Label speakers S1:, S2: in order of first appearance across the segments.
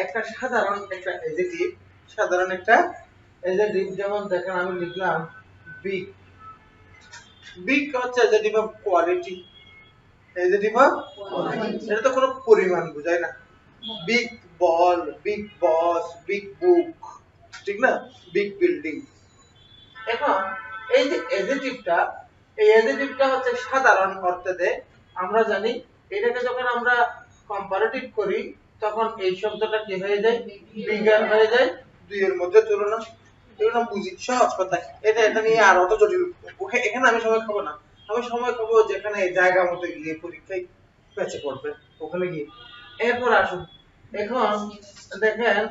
S1: একটা সাধারণ একটা এডজেক্টিভ যেমন দেখেন আমি লিখলাম বিগ। বিগ হচ্ছে adjective of quality. Adjective of quality, এটা তো কোনো পরিমাণ বোঝায় না। বিগ বল, বিগ বস, বিগ বুক, ঠিক না? Big building. এখন এই যে এডজেক্টিভটা হচ্ছে সাধারণ অর্থে দেয়। আমরা জানি এটাকে যখন আমরা কম্পারেটিভ করি তখন এই শব্দটা কি হয়ে যায়? বিগার হয়ে যায়। দুইয়ের মধ্যে তুলনা। এগুলো বুঝি সহজ কথা। এটা নিয়ে আর অত জটিল এখানে আমি সময় খাবো না। আমি সময় খাবো যেখানে জায়গা মতো গিয়ে পরীক্ষায় পেছে পড়বে ওখানে গিয়ে। এরপর আসুন, এখন দেখেন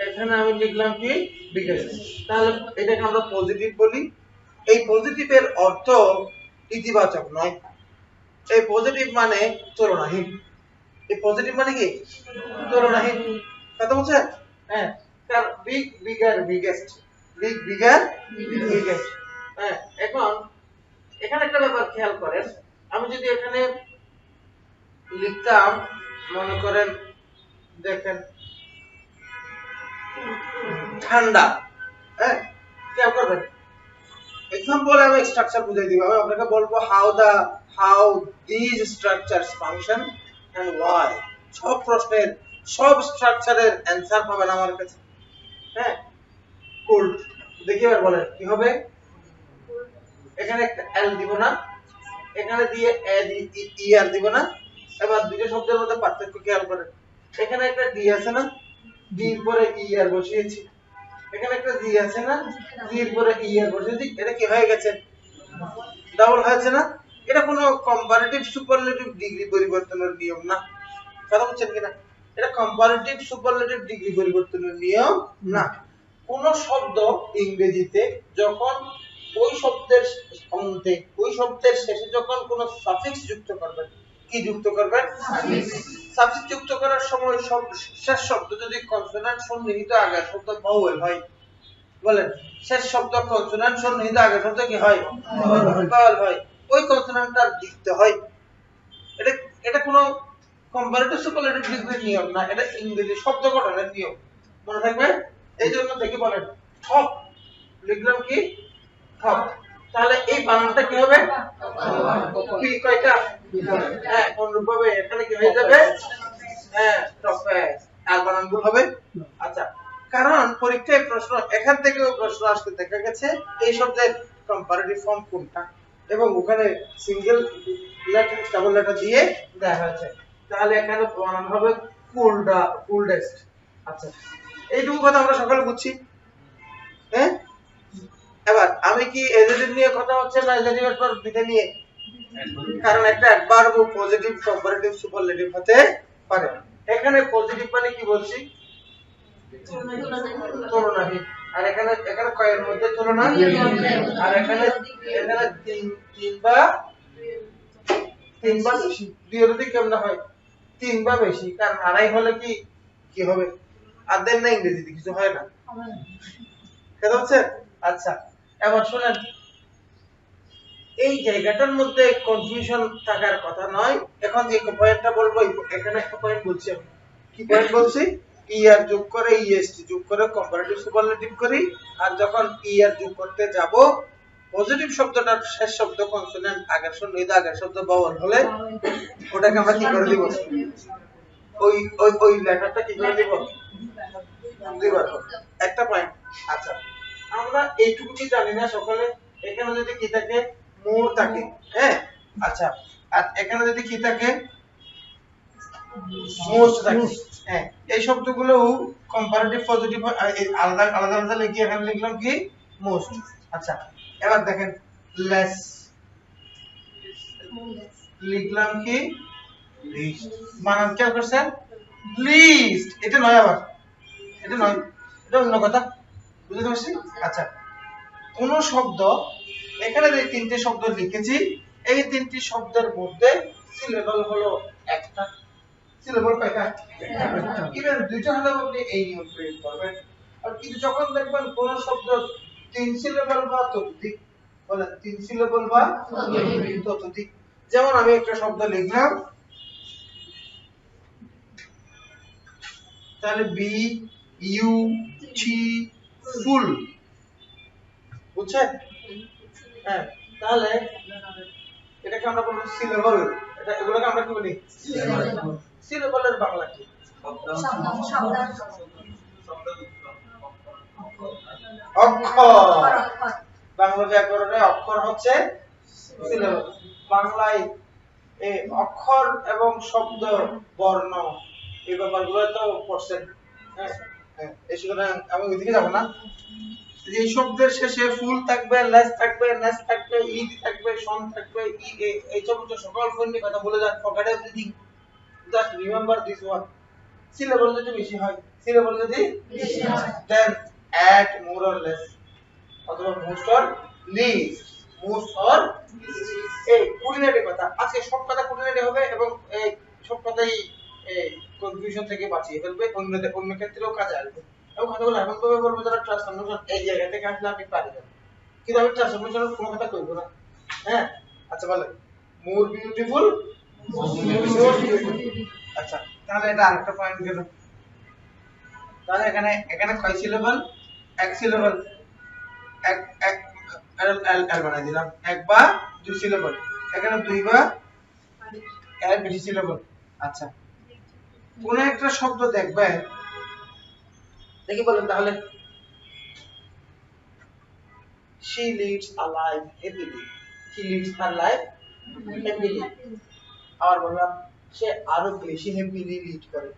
S1: এখানে আমি লিখলাম কি বিগার। তাহলে এটাকে আমরা পজিটিভ বলি। এই পজিটিভের অর্থ ইতিবাচক নয়। এই পজিটিভ মানে তুলনাহীন। এই পজিটিভ মানে কি? তুলনাহীন। কথা বলছেন? হ্যাঁ, কারণ big bigger biggest, big bigger biggest. হ্যাঁ, এখন এখানে একটা ব্যাপার খেয়াল করেন, আমি যদি এখানে লিখতাম, মনে করেন দেখেন ঠান্ডা, হ্যাঁ, খেয়াল করবেন এক্সাম্পল আমি স্ট্রাকচার বুঝাই দিব। আমি আপনাকে বলবো how this structures function and why. সব প্রশ্নের সব স্ট্রাকচারের অ্যানসার পাবেন আমার কাছে। হ্যাঁ, কুল। দেখি এবার বলেন কি হবে? এখানে একটা এল দিব না, এখানে দিয়ে ই আর দিব না। এবার দুটো শব্দের মধ্যে পার্থক্য খেয়াল করেন। এখানে একটা ডি আছে না, ডির পরে ই আর বসিয়েছি। এখানে একটা জি আছে না, জির পরে ই আর বসিয়েছি। এটা কি হয়ে গেছে? ডাবল হয়েছে না? এটা কোনো কম্পারেটিভ সুপারলেটিভ ডিগ্রি পরিবর্তনের নিয়ম না। কথা বুঝছেন কিনা? এটা কম্পারেটিভ সুপারলেটিভ ডিগ্রি পরিবর্তনের নিয়ম না। কোন শব্দ ইংরেজিতে যখন ওই শব্দের অন্তে, ওই শব্দের শেষে যখন কোন সাফিক্স যুক্ত করবেন, কি যুক্ত করবেন? সাফিক্স যুক্ত করার সময় শেষ শব্দ যদি কনসোনান্ট সন্নিহিত আগের শব্দ ভাওয়েল হয়, বলেন শেষ শব্দ কনসোনান্ট সন্নিহিত আগের শব্দ কি হয়? ভাওয়েল হয়। ওই কনসোনান্টটা দিতে হয়। এটা এটা কোনো কম্পারেটিভ সুপারলেটিভ ডিগ্রির নিয়ম না, এটা ইংরেজি শব্দ গঠনের নিয়ম। মনে থাকবে? এই জন্য দেখি বলেন টপ লিখলাম কি টপ। তাহলে এই বানানটা কি হবে? পি কয়টা? হ্যাঁ, অনুরূপভাবে এখানে কি হয়ে যাবে? হ্যাঁ, টপে। আর বানান ভুল হবে? আচ্ছা, কারণ পরীক্ষায় প্রশ্ন এখান থেকেও প্রশ্ন আসতে দেখা গেছে এই শব্দের কম্পারেটিভ ফর্ম কোনটা, এবং ওখানে সিঙ্গেল লেটার ডাবল লেটার দিয়ে দেয়া হয়েছে। তাহলে এখানে বানান হবে কুলডেস্ট। আচ্ছা, এইটুকু কথা আমরা সকালে বুঝছি। হ্যাঁ, এবার আমি কি এজেটিভ নিয়ে কথা হচ্ছে না এজেটিভের পর বিটা নিয়ে? কারণ একটা অ্যাডভার্ব পজিটিভ কম্পারেটিভ সুপারলেটিভ হতে পারে। এখানে পজিটিভ মানে কি বলছি? তুলনাহীন। আর এখানে কয়ের মধ্যে তুলনা, আর এখানে তিন বা বেশি। দুইয়ের অধিক কেমন হয়? তিন বা বেশি। কারণ আড়াই হলে কি হবে? আর দেন না ইংরেজিতে কিছু হয় না। কথা হচ্ছে? আচ্ছা, এবার শুনেন, এই জায়গাটার মধ্যে কনফিউশন থাকার কথা নয়। এখন যে পয়েন্টটা বলবো, এখানে একটা পয়েন্ট বলছি আমি। কি পয়েন্ট বলছি? ই আর যোগ করে ইএসটি যোগ করে কম্পারেটিভ সুপারলেটিভ করি। আর যখন ই আর যোগ করতে যাব, পজিটিভ শব্দটার শেষ শব্দ কনসোনেন্ট আগের সন্নিহিত আগের শব্দ ভাওয়েল হলে ওটাকে আমরা কি করে দিব? ওই লেটারটা কি করে দিব? দিব। একটা পয়েন্ট। আচ্ছা, আমরা এইটুকু কি জানি না সকালে? এখানে যদি কি থাকে? মোর থাকে। হ্যাঁ, আচ্ছা, আর এখানে যদি কি থাকে? মোস্ট থাকে। হ্যাঁ, এই শব্দগুলো কম্পারেটিভ পজিটিভ আলাদা আলাদা আলাদা লিখি। এখানে লিখলাম কি? মোস্ট। আচ্ছা, এবার দেখেন লেস লিখলাম কি? লিস্ট। বানান খেয়াল করছেন? লিস্ট। এটা নয়, আবার এটা নয়, এটা অন্য কথা। বুঝতে পারছি? আচ্ছা, কোন শব্দ এখানে যে তিনটে শব্দ লিখেছি, এই তিনটি শব্দের মধ্যে সিলেবল হলো একটা। সিলেবল কয়টা? একটা। ইভেন দুইটা হলেও আপনি এই নিয়ম প্রয়োগ করবেন। আর কিন্তু যখন দেখবেন কোন শব্দ তিন সিলেবল বা ততোধিক, বলেন তিন সিলেবল বা ততোধিক। যেমন আমি একটা শব্দ লিখলাম তাহলে বি ইউ টি ফুল, বুঝছেন? হ্যাঁ, তাহলে এটাকে আমরা বলবো সিলেবল। এগুলোকে আমরা কি বলি? সিলেবলের বাংলা কি? অক্ষর। বাংলা ব্যাকরণে অক্ষর হচ্ছে সিলেবল। বাংলায় এই অক্ষর এবং শব্দ বর্ণ এই ব্যাপারগুলো তো পড়ছেন। হ্যাঁ হ্যাঁ, এই সুতরাং আমি ওইদিকে যাব না। এই শব্দের শেষে ফুল থাকবে, লেস থাকবে, নেস থাকবে, ইদ থাকবে, সন থাকবে, এই সমস্ত সকল ফন্ডি কথা বলে যান, forget everything, just remember this one. Syllable যদি বেশি হয়, সিলেবল যদি বেশি হয়, then add more or less, অথবা most or least, most or এই কুলিনারি কথা। আজকে সব কথা কুলিনারি হবে এবং এই সব কথাই কনফিউশন থেকে বাঁচিয়ে ফেলবে, অন্য ক্ষেত্রেও কাজে আসবে। এবং কথাগুলো এমন ভাবে বলবো যারা ট্রান্সফরমেশন এই জায়গা থেকে আসলে আপনি পারে যাবেন, কিন্তু আমি ট্রান্সফরমেশনের কোনো কথা কইব না। হ্যাঁ, আচ্ছা বলেন মোর বিউটিফুল, আচ্ছা তাহলে এটা আরেকটা পয়েন্ট গেল। তাহলে এখানে কয় সিলেবল? এক সিলেবল, এক এক এল বানাই দিলাম, এক বা দুই সিলেবল। এখানে দুই বা এর বেশি সিলেবল। আচ্ছা, কোন একটা শব্দ দেখবে, দেখি বলেন তাহলে, she leads a life happily, she leads her life happily। আবার বললাম সে আরো বেশি হ্যাপিলি লিড করে,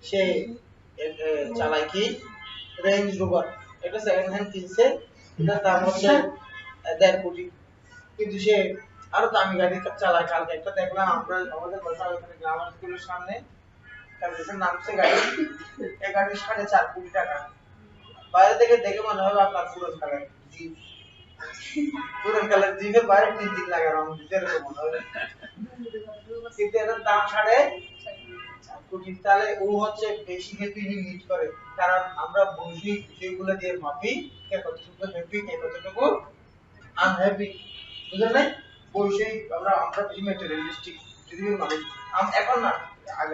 S1: সে চালায় কি রেঞ্জ রোভার, এটা সেকেন্ড হ্যান্ড কিনছে, এটার দাম হচ্ছে 1.5 কোটি, কিন্তু সে আরো দামি গাড়ি চালায়। কালকে একটা দেখলাম আমরা আমাদের বাসা ওখানে গ্রামার স্কুলের সামনে, তার নামছে গাড়ি, এই গাড়ি 4.5 কোটি টাকা। বাইরে থেকে দেখে মনে হবে আপনার পুরন কালার জিপ, পুরন কালার জিপের বাইরে 3 দিন লাগে রং দিতে, এরকম মনে হবে, কিন্তু এটার দাম 4.5 কোটি। তাহলে ও হচ্ছে বেশি হ্যাপিলি লিড করে, কারণ আমরা বৈষয়িক বিষয়গুলো দিয়ে মাপি কে কতটুকু হ্যাপি, কে কতটুকু আনহ্যাপি, বুঝলেন? বৈষয়িক আমরা বেশি ম্যাটেরিয়ালিস্টিক পৃথিবীর মানুষ এখন না,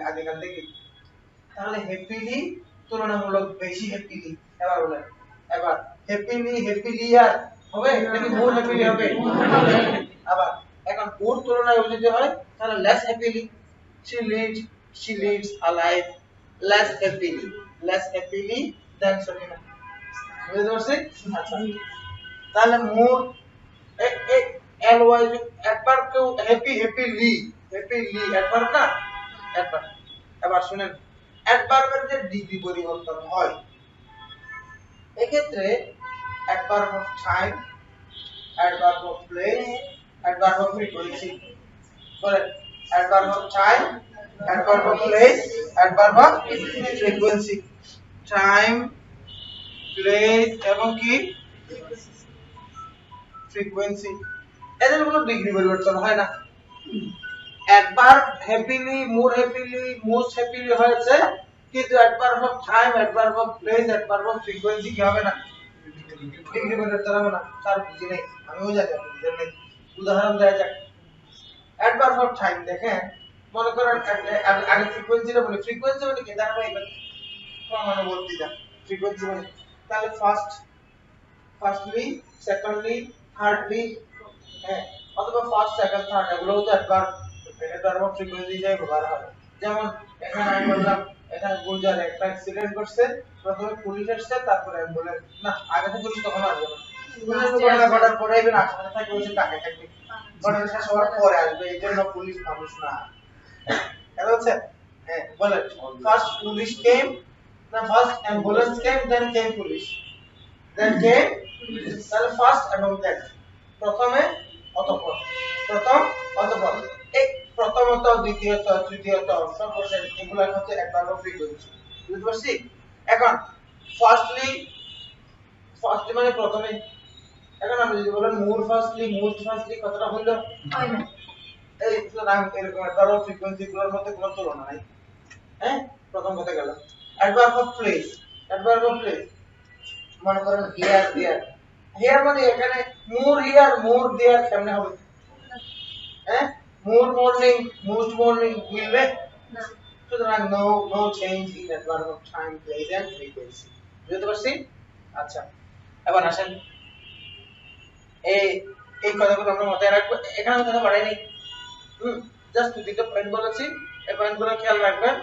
S1: আগেকার থেকে। তাহলে হ্যাপিলি তুলনামূলক বেশি হ্যাপিলি। এবার বলেন, এবার হ্যাপিলিয়ার হবে নাকি মোর হ্যাপিলি হবে? আবার এখন ওর তুলনায় যদি হয় তাহলে less happily, she leads a life less happily than Sonia। বুঝতে পারছি? আচ্ছা, তাহলে মোর এল ওয়াই একবার কেউ হ্যাপিলি একবার না, একবার। এবার শুনেন, অ্যাডভার্বের যে ডিগ্রি পরিবর্তন হয়, এক্ষেত্রে adverb of time, adverb of place, adverb of frequency. বলেন, adverb of time, adverb of place, adverb of frequency. Time, place এবং কি ফ্রিকোয়েন্সি, এদের কোনো ডিগ্রি পরিবর্তন হয় না। Adverb happily, more happily, most happily হয়েছে, কিন্তু adverb of time, adverb of place, adverb of frequency কি হবে না, ডিগ্রি পরিবর্তন হবে না। তার বুঝি নেই, আমিও জানি আপনি বুঝেন নাই। উদাহরণ দেওয়া যাক, অ্যাডভার্ব অফ টাইম দেখেন, মনে করেন আগে ফ্রিকোয়েন্সিটা বলি, ফ্রিকোয়েন্সি মানে কি ধারাবাহিকতা, ক্রমানুবর্তিতা, ফ্রিকোয়েন্সি মানে তাহলে ফার্স্টলি, সেকেন্ডলি, থার্ডলি, হ্যাঁ, অথবা ফার্স্ট, সেকেন্ড, থার্ড, এগুলো তো অ্যাডভার্ব অফ ফ্রিকোয়েন্সি হিসেবে ব্যবহার হয়। যেমন এখানে আমি বললাম এখানে গুলজারে একটা অ্যাক্সিডেন্ট করছে, প্রথমে পুলিশ আসছে, তারপরে অ্যাম্বুলেন্স, না আগে তো পুলিশ তখন আসবে না, ঘটনা ঘটার পরে এবার আশেপাশে থাকবে, ওই টাকা থাকবে, ঘটনা শেষ হওয়ার পরে আসবে, এই জন্য পুলিশ মানুষ না। এটা হচ্ছে, হ্যাঁ বলেন, ফার্স্ট পুলিশ কেম, না ফার্স্ট অ্যাম্বুলেন্স কেম, দেন কেম পুলিশ, দেন কেম, তাহলে ফার্স্ট এবং দেন, প্রথমে অতঃপর, প্রথম অতঃপর, এই প্রথমত, দ্বিতীয়ত, তৃতীয়ত, সর্বশেষ, এগুলো হচ্ছে অ্যাডভার্ব অফ ফ্রিকোয়েন্সি। বুঝতে পারছি? এখন ফার্স্টলি মানে প্রথমে, এখন আমি যদি বলেন মোর ফার্স্টলি, মোস্ট ফার্স্টলি, কতটা হইল? হয় না। এই সুতরাং এরকম অ্যাডভার্ব অফ ফ্রিকোয়েন্সি গুলোর মধ্যে কোনো তুলনা নাই। হ্যাঁ, প্রথম কথা গেল। Adverb of place, adverb of place, মনে করেন হিয়ার, হিয়ার মানে এখানে মোর হিয়ার, মোর দেয়ার কেমনে হবে? হ্যাঁ, মোর মর্নিং, মোস্ট মর্নিং মিলবে না, সুতরাং no change in adverb of time, place and frequency. বুঝতে পারছি? আচ্ছা, এবার আসেন এই কথাগুলো আমরা মাথায় রাখবো। এখানে আমি কথা বাড়াই নাই, জাস্ট দুটো পয়েন্ট বলেছি, এই পয়েন্টগুলো খেয়াল রাখবেন।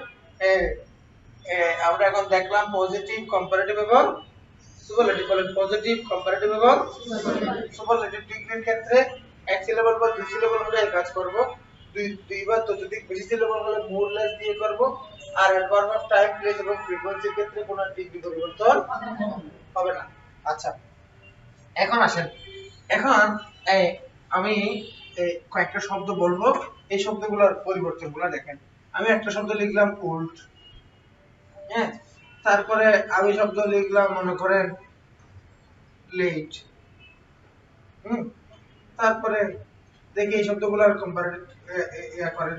S1: আমরা এখন দেখলাম পজিটিভ, কম্পারেটিভ এবং সুপারলেটিভ। বলেন পজিটিভ, কম্পারেটিভ এবং সুপারলেটিভ ডিগ্রির ক্ষেত্রে এক সিলেবল বা দুই সিলেবল হলে এই কাজ করব, দুইবার ততোধিক বেশি সিলেবল হলে মোর লেস দিয়ে করব। আর অ্যাডভার্ব অফ টাইম, প্লেস এবং ফ্রিকোয়েন্সির ক্ষেত্রে কোনো ডিগ্রি পরিবর্তন হবে না। আচ্ছা, এখন আসেন, এখন আমি কয়েকটা শব্দ বলবো, এই শব্দগুলোর পরিবর্তনগুলো দেখেন। আমি একটা শব্দ লিখলাম ওল্ড, হ্যাঁ, তারপরে আমি শব্দ লিখলাম মনে করেন লেট, তারপরে দেখি এই শব্দগুলোর কম্পারেটিভ করেন।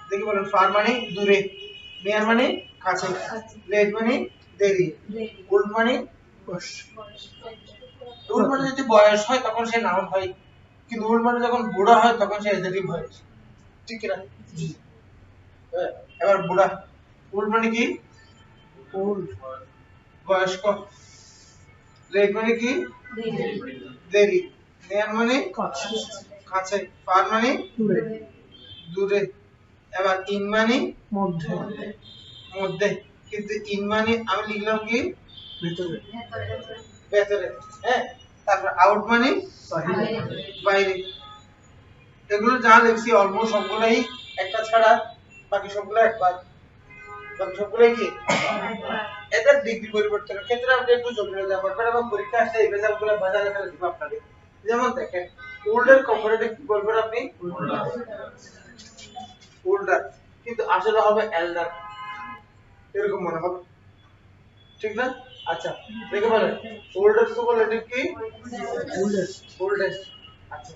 S1: দেখি বলেন ফার মানে দূরে, নিয়ার মানে কাছে, লেট মানে দেরি, ওল্ড মানে বয়স। ওল্ড মানে যদি বয়স হয় তখন সে নাউন হয়, কিন্তু ওল্ড মানে যখন বুড়া হয় তখন সে অ্যাডজেক্টিভ হয়, ঠিক না? এবার বুড়া, ওল্ড মানে কি? ওল্ড, বয়স্ক। লেট মানে কি? দেরি। নিয়ার মানে কাছে, ফার মানে দূরে। এবার ইন মানে মধ্যে, মধ্যে, কিন্তু ইন মানে আমি লিখলাম কি? ভিতরে, ভেতরে, হ্যাঁ। তারপর আউট মানে বাইরে। এগুলো যা লিখছি অলমোস্ট সবগুলাই একটা ছাড়া বাকি সবগুলো একবার, বাকি সবগুলাই কি এদের ডিগ্রি পরিবর্তনের ক্ষেত্রে আপনি একটু জটিলতা করবেন এবং পরীক্ষা আসলে এই রেজাল্টগুলো বাজারে ফেলে দিব আপনাদের। যেমন দেখেন ওল্ডের কম্পারেটিভ কি বলবেন আপনি? ওল্ডার, কিন্তু আসলে হবে এল্ডার, এরকম মনে হবে, ঠিক না? আচ্ছা, দেখে বলেন ওল্ডার সুপারলেটিভ কি? Oldest, oldest. আচ্ছা,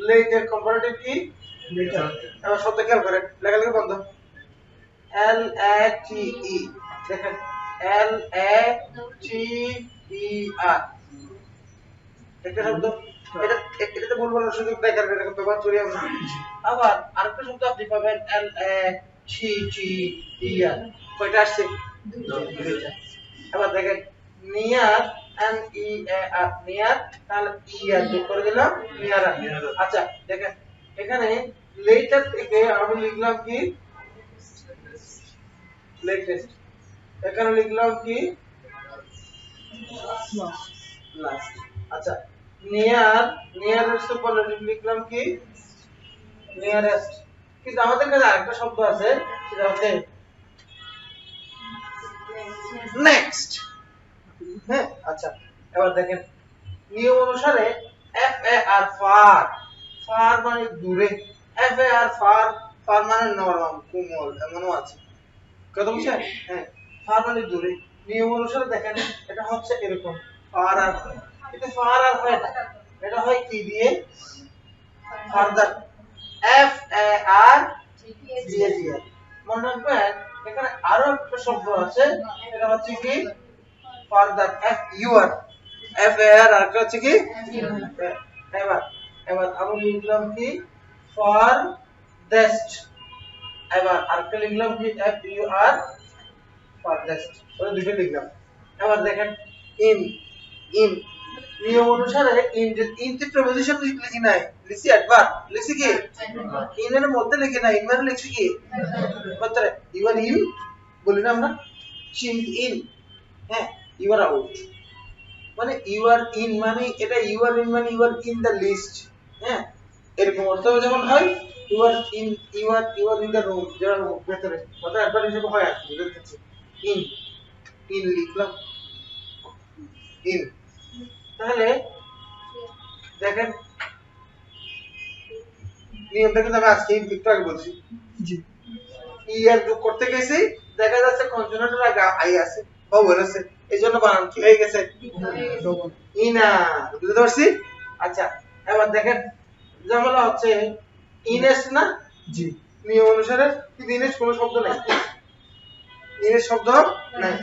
S1: লেটের কম্পারেটিভ কি? লেটার। এবার শব্দ খেয়াল করেন, লেখালেখি বন্ধ। এল এ টি ই, দেখেন এল এ টি ই আর, একটা শব্দ, এটাতে বলবো না সুযোগ দেয় কারণ এটা ব্যবহার করি আমরা। আবার আরেকটা শব্দ আপনি পাবেন এল এ টি টি ই আর, কয়টা আসছে? দুইটা। এবার দেখেন নিয়ার এন ই এ আর, নিয়ার, তাহলে ই আর যোগ করে দিলাম নিয়ার। আচ্ছা দেখেন এখানে লেটার থেকে আমি লিখলাম কি? লেটেস্ট। এখানে লিখলাম কি? লাস্ট। আচ্ছা, নিয়ার, নিয়ারের সুপারলেটিভ লিখলাম কি? নিয়ারেস্ট। কিন্তু আমাদের কাছে আরেকটা শব্দ আছে, সেটা হচ্ছে নেক্সট, হ্যাঁ। আচ্ছা, এবার দেখেন নিয়ম অনুসারে F A R far, far মানে দূরে, F A R far, far মানে নরম কোমল, এমনও আছে, কথা বুঝছেন? হ্যাঁ, ফার মানে দূরে। নিয়ম অনুসারে দেখেন এটা হচ্ছে এরকম ফার আর, কিন্তু ফার আর হয় না, এটা হয় কি দিয়ে? ফার্দার, এফ এ আর দিয়ে দিয়ে। মনে রাখবেন এখানে আরো একটা শব্দ আছে, এটা হচ্ছে কি? Further, F U R, F A R আরেকটা হচ্ছে কি? এবার এবার আমি লিখলাম কি? Farthest. এবার আরেকটা লিখলাম কি? এফ ইউ আর, ফারদেস্ট, ওই দুটো লিখলাম। এবার দেখেন ইন, ইন নিয়ম অনুসারে ইন যে প্রিপোজিশন লিখি নাই, লিখছি অ্যাডভার্ব, লিখছি কি? ইন এর মধ্যে লিখি নাই, ইন মানে লিখছি কি? ভিতরে। ইউ আর ইন বলি না আমরা, শি ইজ ইন, হ্যাঁ। ইউ আর আউট মানে ইউ আর ইন মানে এটা, ইউ আর ইন মানে you are in the list, হ্যাঁ, এরকম অর্থ যেমন হয় you are in, you are in the room, যেটা রুম ভিতরে, ওটা অ্যাডভার্ব হিসেবে হয় আর কি, বুঝতে পারছেন? ইন, ইন লিখলাম, ইন। তাহলে দেখেন নিয়মটা কিন্তু আমি আজকে একটু আগে বলছি, জি। ই আর যোগ করতে গেছি, দেখা যাচ্ছে কনসোনেন্টের আগে আই আছে, ভাওয়েল আছে, এইজন্য বানান কি হয়ে গেছে? ইনা, বুঝতে পারছি? আচ্ছা, এবার দেখেন ঝামেলা হচ্ছে ইনেস না, জি। নিয়ম অনুসারে কিন্তু ইনেস কোনো শব্দ নাই, ইনেস শব্দ নাই।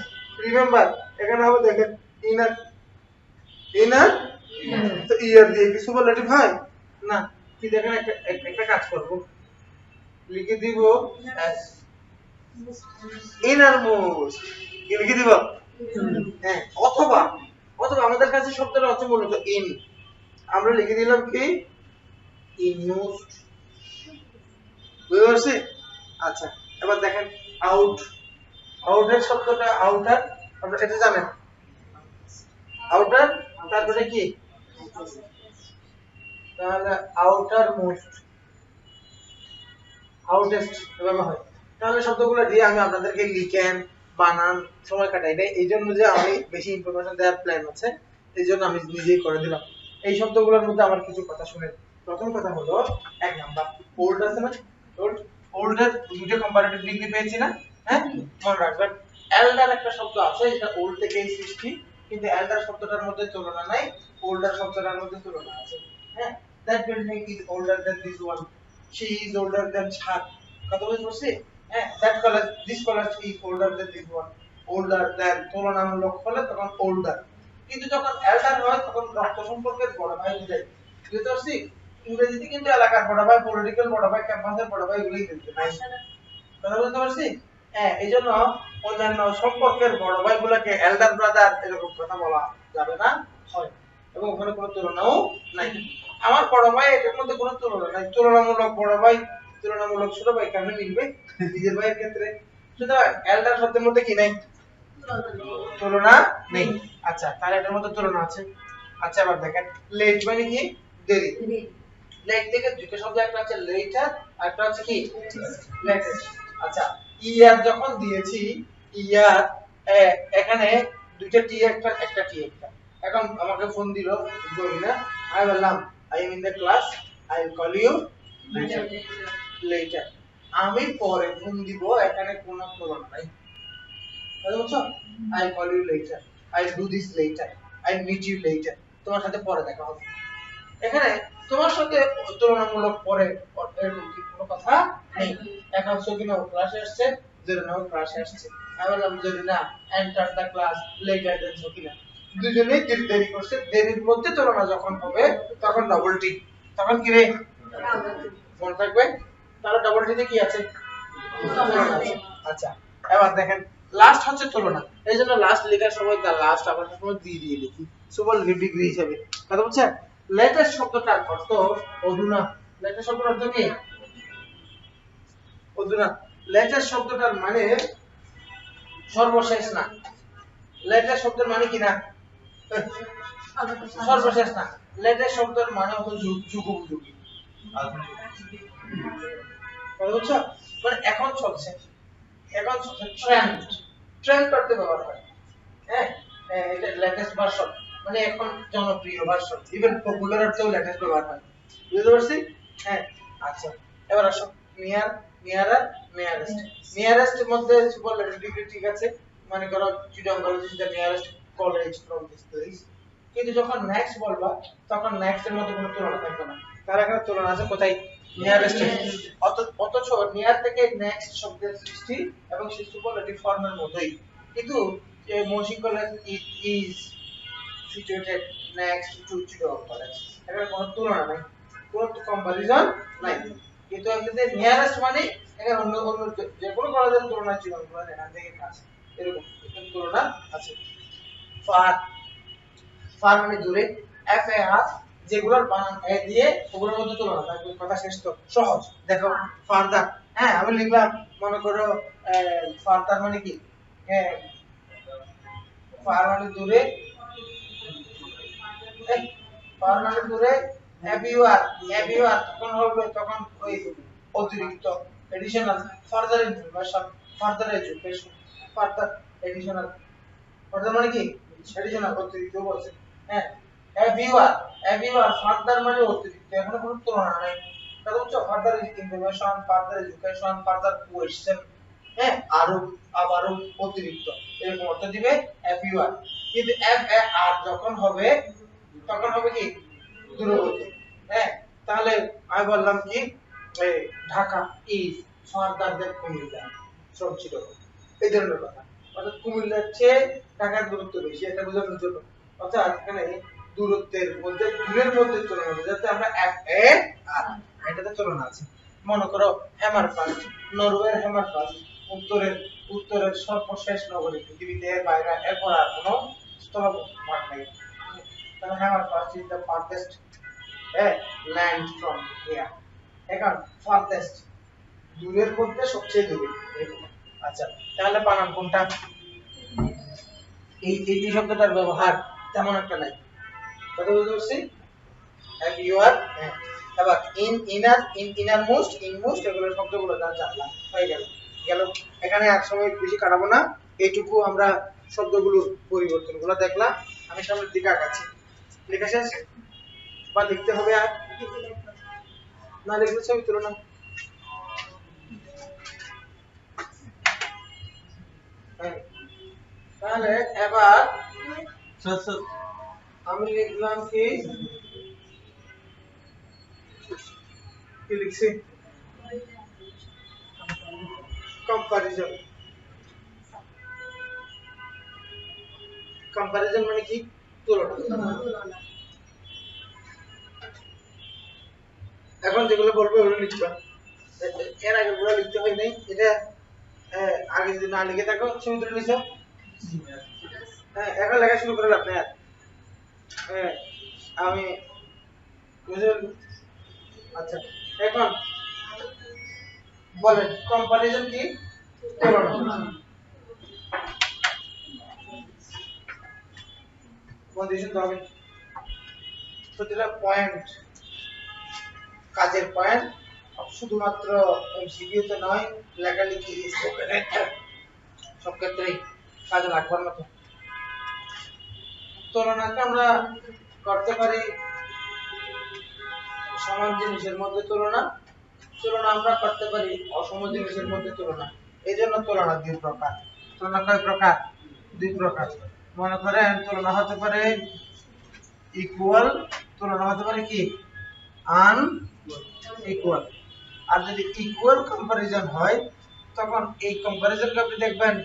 S1: রিমেম্বার এখানে হবে দেখেন ইনার, ইনার, তো ইয়ার দিয়ে কি সুপারলেটিভ হয় না? কি দেখেন একটা কাজ করব, লিখে দিব as innermost, কি লিখে দিব? হ্যাঁ, অথবা অথবা আমাদের কাছে শব্দটা হচ্ছে মূলত in, আমরা লিখে দিলাম কি inmost, বুঝতে পারছি? আচ্ছা, এবার দেখেন আউট, আউটের শব্দটা আউটার, আপনারা এটা জানেন আউটার, তারপরে কি তাহলে আউটার মোস্ট, আউটেস্ট এভাবে হয়। তাহলে শব্দগুলো দিয়ে আমি আপনাদেরকে লিখেন বানান সময় কাটাই নাই, এই জন্য যে আমি বেশি ইনফরমেশন দেওয়ার প্ল্যান আছে, এই জন্য আমি নিজেই করে দিলাম। এই শব্দগুলোর মধ্যে আমার কিছু কথা শুনেন। প্রথম কথা হলো এক নাম্বার ওল্ড আছে না, ওল্ড, ওল্ডের দুটো কম্পারেটিভ ডিগ্রি পেয়েছি না, হ্যাঁ মনে রাখবেন। এল্ডার একটা শব্দ আছে, এটা ওল্ড থেকেই সৃষ্টি, কিন্তু এল্ডার শব্দটার মধ্যে তুলনা নাই, ওল্ডার শব্দটার মধ্যে তুলনা আছে। হ্যাঁ, that building is older than this one, she is older than Shad, কথা বুঝতে পারছি? হ্যাঁ, that college, this college is older than this one, older than তুলনামূলক হলে তখন older, কিন্তু যখন elder হয় তখন রক্ত সম্পর্কের বড় ভাই বোঝায়, বুঝতে পারছি? ইংরেজিতে কিন্তু এলাকার বড় ভাই, পলিটিক্যাল বড় ভাই, ক্যাম্পাসের বড় ভাই এগুলোই বলতে নাই, কথা বুঝতে পারছি? হ্যাঁ, এইজন্য অন্যান্য সম্পর্কের বড় ভাইগুলোকে এল্ডার ব্রাদার এরকম কথা বলা যাবে না, হয়, এবং ওখানে কোনো তুলনাও নাই। আমার বড় ভাই এটার মধ্যে কোনো তুলনা নাই, তুলনামূলক বড় ভাই তুলনামূলক ছোট ভাই কেমনে মিলবে নিজের ভাইয়ের ক্ষেত্রে? সুতরাং এল্ডার শব্দের মধ্যে কি নাই? তুলনা নেই। আচ্ছা, তাহলে এটার মধ্যে তুলনা আছে। আচ্ছা, এবার দেখেন লেট মানে কি? দেরি। লেট থেকে দুটো শব্দ, একটা আছে লেটার আর একটা হচ্ছে কি লেটেস্ট। আচ্ছা, ইয়ার যখন দিয়েছি, ইয়ার এখানে দুইটা টি একটা টি একটা, এখন আমাকে ফোন দিল জরিনা, আমি বললাম I am in the class, I will call you later, আমি পরে ফোন দিব, এখানে কোনো তুলনা নাই, বুঝছো? I call you later, I do this later, I meet you later, তোমার সাথে পরে দেখা হবে। এখানে তোমার সাথে তুলনামূলক পরে এরকম কি কোনো কথা নেই। এখন সকিনা ক্লাসে আসছে, জরিনা ক্লাসে আসছে, আমি বললাম Zarina enter the class later then Sakina, দুজনেই দেরি করছে, দেরির মধ্যে তুলনা যখন হবে তখন ডাবল টি, তখন কি রে মনে থাকবে? তাহলে ডাবল টিতে কি আছে? তুলনা আছে। আচ্ছা, এবার দেখেন লাস্ট হচ্ছে তুলনা, এইজন্য লাস্ট লেখার সময় দা লাস্ট আমরা সবসময় দিয়ে লিখি সুপারলেটিভ ডিগ্রি হিসেবে, কথা বুঝছেন? লেটেস্ট শব্দটার অর্থ অধুনা, লেটেস্ট শব্দের অর্থ কি? অধুনা। লেটেস্ট শব্দটার মানে সর্বশেষ না, লেটেস্ট শব্দের মানে কি না? সর্বশেষ না, লেটেস্ট শব্দের মানে হলো যুগোপযোগী, কথা বুঝছো? মানে এখন চলছে, এখন চলছে, ট্রেন্ড, ট্রেন্ড করতে ব্যবহার হয়। হ্যাঁ, এটা লেটেস্ট ভার্সন, মানে এখন জনপ্রিয় ভার্সন, ইভেন পপুলার অর্থেও লেটেস্ট ব্যবহার হয়, বুঝতে পারছি? হ্যাঁ, আচ্ছা, এবার আসো নিয়ার, নিয়ারার, নিয়ারেস্ট। নিয়ারেস্ট এর মধ্যে সুপারলেটিভ ডিগ্রি ঠিক আছে, মানে করো Chittagong college is the nearest college from this place, কিন্তু যখন নেক্সট বলবা তখন নেক্সট এর মধ্যে কোনো তুলনা থাকবে না, তার এখানে তুলনা আছে কোথায়? নিয়ারেস্ট। অথচ নিয়ার থেকে নেক্সট শব্দের সৃষ্টি এবং সেই সুপারলেটিভ ফর্মের মধ্যেই, কিন্তু Mohsin college is situated next to Chittagong college, এখানে কোনো তুলনা নাই, কোনো কম্পারিজন নাই, কিন্তু এমনিতে নিয়ারেস্ট মানে এখানে অন্য অন্য যে কোনো কলেজের তুলনায় চিটাগং কলেজ এখান থেকে কাছে, এরকম এখানে তুলনা আছে। ফার, ফার মানে দূরে, এফ এ আর যেগুলোর বানান এ দিয়ে ওগুলোর মধ্যে তুলনা থাকবে, কথা শেষ তো সহজ। দেখো ফারদার, হ্যাঁ আমি লিখলাম, মনে করো ফারদার মানে কি? হ্যাঁ, ফার মানে দূরে, ফার মানে দূরে, এভিউআর তখন হবে, তখন ওই অতিরিক্ত, additional, further information, further education, further additional, further মানে কি? এডিশনাল, অতিরিক্ত বলছে। হ্যাঁ, এভিউআর ফার্দার মানে অতিরিক্ত, এখানে কোনো তুলনা নাই, তাহলে হচ্ছে further information, further education, further question, হ্যাঁ আরো, আবারও, অতিরিক্ত, এরকম অর্থ দিবে এভিউআর। কিন্তু এফ এ আর যখন হবে তখন হবে কি? দূরবর্তী। হ্যাঁ, তাহলে আমি বললাম কি Dhaka is further than Comilla from Chittagong, এই ধরনের কথা, অর্থাৎ কুমিল্লার চেয়ে ঢাকার দূরত্ব বেশি, এটা বোঝানোর জন্য। অর্থাৎ এখানে দূরত্বের মধ্যে, দূরের মধ্যে তুলনা হবে, যাতে আমরা এফ এ আর এটাতে তুলনা আছে। মনে করো হ্যামারফাস্ট, নরওয়ের হ্যামারফাস্ট উত্তরের সর্বশেষ নগরী পৃথিবীতে, এর বাইরে এরপর আর কোনো স্থলভাগ নেই। তাহলে Hammerfest is the farthest land from here. এখন ফার্থেস্ট দূরের মধ্যে সবচেয়ে দূরে। আচ্ছা, তাহলে বানান কোনটা? এই শব্দটার ব্যবহার তেমন একটা নাই। কথা বুঝতে পারছি? ইউ আর এবার ইনারমোস্ট, ইনমোস্ট, এগুলো শব্দগুলো জানলাম, হয়ে গেল। এখানে এক সময় বেশি কাটাবো না, এইটুকু আমরা শব্দগুলোর পরিবর্তনগুলো দেখলাম। আমি সামনের দিকে আগাচ্ছি। লেখা শেষ বা লিখতে হবে? আর না লিখলে ছবি তুলো না। তাহলে এবার আমি লিখলাম কি লিখছি? কম্পারিজন। কম্পারিজন মানে কি? তুলনা। এখন যেগুলো বলবো ওগুলো লিখবা, এর আগে ওগুলো লিখতে হয় নাই। এটা আগে যদি না লিখে থাকো ছবি তুলে নিছো, এখন লেখা শুরু করে লাভ নেই। আমি বুঝলেন? আচ্ছা, এখন বলেন কম্পারিজন কি? তুলনা। বন্ধুজন হবে প্রতিটা পয়েন্ট, কাজের পয়েন্ট, শুধুমাত্র এমসিকিউ তে নয়, লেখালেখি সব ক্ষেত্রেই কাজে লাগবার মতো। তুলনাকে আমরা করতে পারি সমান জিনিসের মধ্যে তুলনা আমরা করতে পারি অসম জিনিসের মধ্যে তুলনা। এই জন্য তুলনা দুই প্রকার। তুলনা কয় প্রকার? দুই প্রকার। মনে করেন তুলনা হতে পারে ইকুয়াল, তুলনা হতে পারে কি আনইকুয়াল। আর যদি ইকুয়াল কম্পারিজন হয় তখন এই কম্পারিজনকে আপনি দেখবেন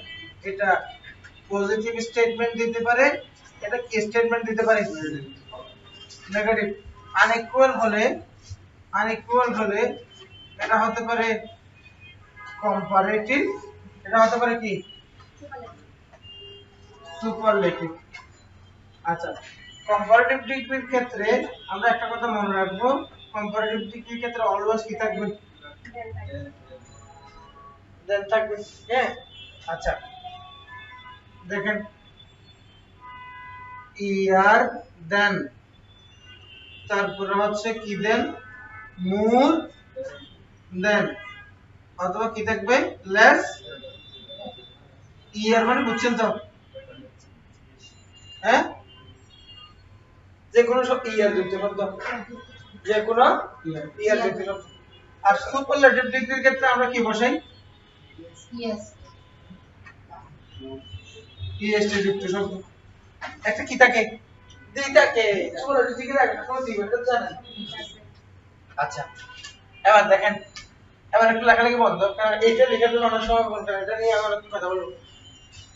S1: এটা পজিটিভ স্টেটমেন্ট দিতে পারে, এটা কি স্টেটমেন্ট দিতে পারে? নেগেটিভ। আনইকুয়াল হলে এটা হতে পারে কম্পারেটিভ, এটা হতে পারে কি সুপারলেটিভ। আচ্ছা, কম্পারেটিভ ডিগ্রির ক্ষেত্রে আমরা একটা কথা মনে রাখবো, কম্পারেটিভ ডিগ্রির ক্ষেত্রে অলওয়েজ কি থাকবে? দেন থাকবে। হ্যাঁ, আচ্ছা দেখেন ইয়ার দেন, তারপরে হচ্ছে কি দেন, মোর দেন, অথবা কি থাকবে লেস। ইয়ার মানে বুঝছেন তো? হ্যাঁ, যে কোনো সব ইয়ার দিতে শব্দ, যে কোনো ইয়ার দিতে শব্দ। আর সুপারলেটিভ ডিগ্রির ক্ষেত্রে আমরা কি বসাই? ইয়েস, ইএসটি যুক্ত শব্দ। একটা কি থাকে? দুইটাকে সুপারলেটিভ ডিগ্রি একটা কোন দিবেন তো জানেন। আচ্ছা, এবার দেখেন, এবার একটু লেখালেখি বন্ধ, কারণ এইটা লেখার জন্য অনেক সময় বলতে হয়। এটা নিয়ে আমরা একটু কথা বলবো।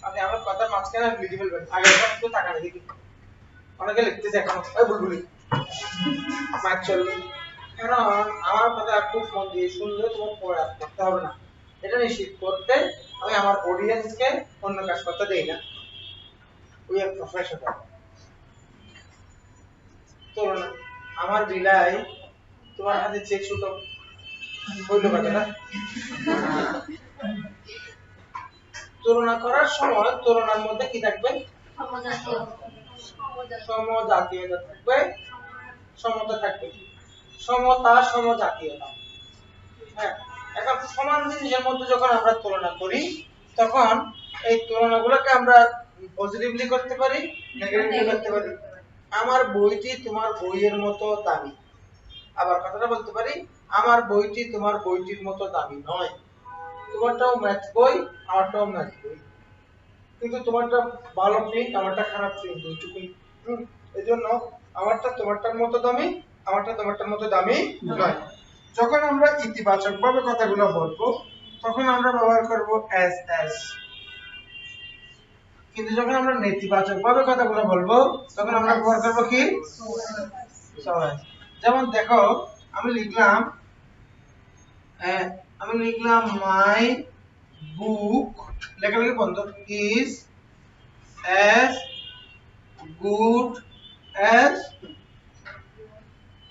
S1: আপনি আমার কথার মাঝখানে লিখে ফেলবেন, আগে একটু তাকান দেখি। অনেকে লিখতেছে এখন ওই বুলবুলি অ্যাকচুয়ালি, কারণ আমার কথা খুব মন দিয়ে শুনলে তোমার পড়া করতে হবে না। এটা নিশ্চিত করতে আমি আমার অডিয়েন্সকে অন্য কাজ করতে দেই না। We are professional. তুলনা, আমার বিলাই তোমার হাতে চেক ছোট বললো কথাটা। তুলনা করার সময় তুলনার মধ্যে কি থাকবে? সমজাতীয়তা থাকবে, সমতা থাকবে, সমতা সমজাতীয়তা। হ্যাঁ, এখন সমান জিনিসের মধ্যে যখন আমরা তুলনা করি তখন এই তুলনাগুলোকে আমরা পজিটিভলি করতে পারি, নেগেটিভলি করতে পারি। আমার বইটি তোমার বইয়ের মতো দামি। আবার কথাটা বলতে পারি, আমার বইটি তোমার বইটির মতো দামি নয়। তোমারটাও ম্যাথ বই, আমারটাও ম্যাথ বই, কিন্তু তোমারটা ভালো প্রিন্ট, আমারটা খারাপ প্রিন্ট, এইটুকুই। এজন্য আমারটা তোমারটার মতো দামি, আমারটা তোমারটার মতো দামি নয়। যখন আমরা ইতিবাচক ভাবে কথাগুলো বলবো তখন আমরা ব্যবহার করব এস এস, কিন্তু যখন আমরা নেতিবাচক ভাবে কথাগুলো বলবো তখন আমরা ব্যবহার করব কি সো। যেমন দেখো আমি লিখলাম আমি লিখলাম মাই বুক লেখালেখি বন্ধ is as good as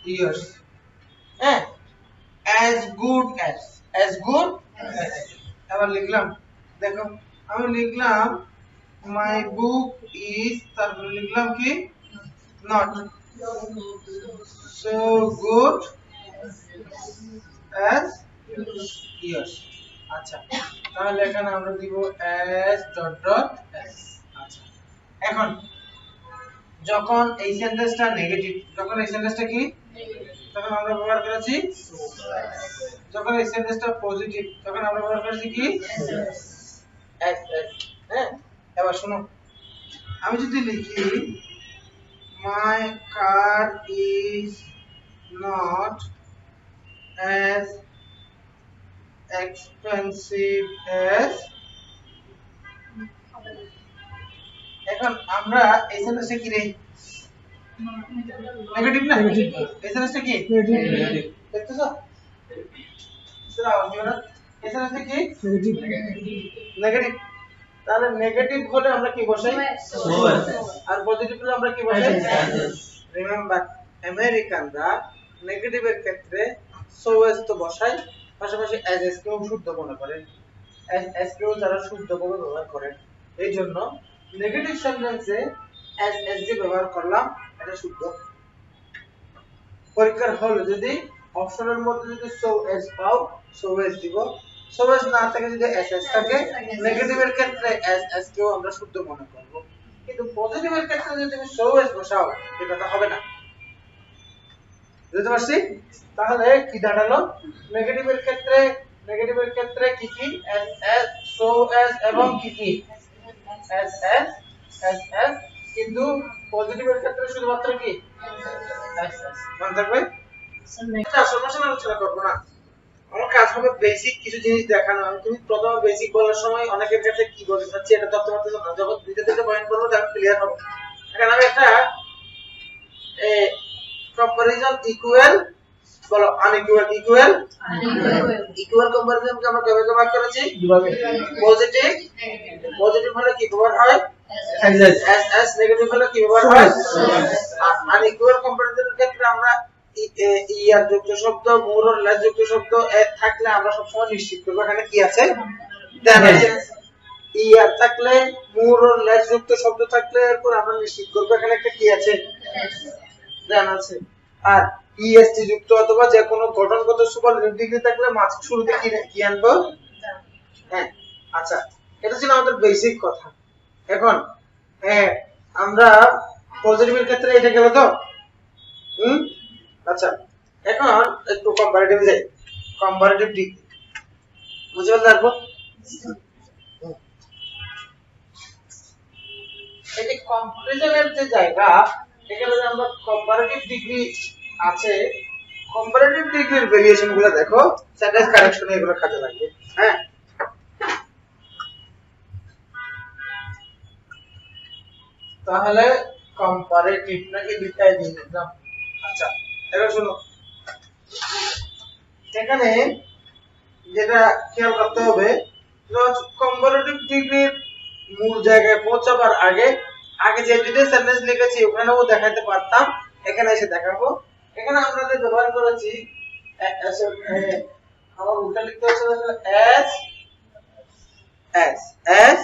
S1: yours হ্যাঁ as good as good as আবার লিখলাম দেখো আমি লিখলাম my book is তারপরে লিখলাম কি not so good as yours আচ্ছা তাহলে এখানে আমরা দিব as dot dot s আচ্ছা এখন যখন এই সেন্টেন্সটা নেগেটিভ যখন এই সেন্টেন্সটা কি তখন আমরা ব্যবহার করেছি যখন এই সেন্টেন্সটা পজিটিভ তখন আমরা ব্যবহার করেছি কি as হ্যাঁ এবার শুনো আমি যদি লিখি my car is not as expensive as এখন আমরা এই সেন্টেন্সে কি রে নেগেটিভ না এই সেন্টেন্সে কি নেগেটিভ দেখতেছো সেটা হবে না এই সেন্টেন্সে কি নেগেটিভ তাহলে নেগেটিভ হলে আমরা কি বসাই আর পজিটিভ হলে আমরা কি বসাই রিমেম্বার আমেরিকানরা নেগেটিভের ক্ষেত্রে সো এস তো বসাই পাশাপাশি এস এস কেও শুদ্ধ মনে করে এস এস কেও যারা শুদ্ধ ভাবে ব্যবহার করে এইজন্য নেগেটিভ সেন্টেন্সে এস এস যে ব্যবহার করলাম এটা শুদ্ধ পরীক্ষার হলে যদি অপশনের মধ্যে যদি সো এস পাও সো এস দিব সো এস না থাকে যদি এস এস থাকে নেগেটিভের ক্ষেত্রে এস এস কেও আমরা শুদ্ধ মনে করব কিন্তু পজিটিভের ক্ষেত্রে যদি তুমি সো এস বসাও এটা হবে না বুঝতে পারছি তাহলে কি দাঁড়ালো নেগেটিভের ক্ষেত্রে কি কি এস এস সো এস এবং কি কি এস এস এস এস কিন্তু পজিটিভের ক্ষেত্রে শুধুমাত্র কি এস এস মনে থাকবে সমস্যা আলোচনা করব না আমার কাজ হবে বেসিক কিছু জিনিস দেখানো আমি তুমি প্রথমে বেসিক বলার সময় অনেকের কাছে কি বলতে চাচ্ছি এটা ধরতে পারতেছ না যখন দ্বিতীয় পয়েন্ট করব তখন ক্লিয়ার হবে এখন আমি একটা comparison equal বলো unequal equal comparison কে আমরা কিভাবে ভাগ করেছি দুভাবে পজিটিভ হলে কি ব্যবহার হয় as নেগেটিভ হলে কি ব্যবহার হয় unequal comparison এর ক্ষেত্রে আমরা ইয়ার যুক্ত শব্দ মোর অর লেস যুক্ত শব্দ থাকলে আমরা সব সময় নিশ্চিত করব এখানে কি আছে দেন আছে ইয়ার থাকলে মোর অর লেস যুক্ত শব্দ থাকলে এরপর আমরা নিশ্চিত করব এখানে একটা কি আছে দেন আছে আর ইএসটি যুক্ত অথবা যে কোনো গঠনগত সুপারলেটিভ ডিগ্রি থাকলে মাঝ শুরুতে কি আনবো হ্যাঁ আচ্ছা এটা ছিল আমাদের বেসিক কথা এখন আমরা পজিটিভের ক্ষেত্রে এটা গেল তো আচ্ছা এখন একটু কম্পারেটিভ যাই কম্পারেটিভ ডিগ্রি বুঝতে পারবো এই যে কম্পারিজনের যে জায়গা এখানে যে আমরা কম্পারেটিভ ডিগ্রি আছে কম্পারেটিভ ডিগ্রির ভেরিয়েশন গুলো দেখো সেন্টেন্স কারেকশনে এগুলো কাজে লাগবে হ্যাঁ তাহলে কম্পারেটিভ নাকি লিখাই দিই একদম আচ্ছা এবার শুনো এখানে যেটা খেয়াল করতে হবে কম্পারেটিভ ডিগ্রির মূল জায়গায় পৌঁছাবার আগে যে দুটো সেন্টেন্স লিখেছি ওখানেও দেখাতে পারতাম এখানে এসে দেখাবো এখানে আমরা যে ব্যবহার করেছি আমার উল্টা লিখতে হচ্ছে as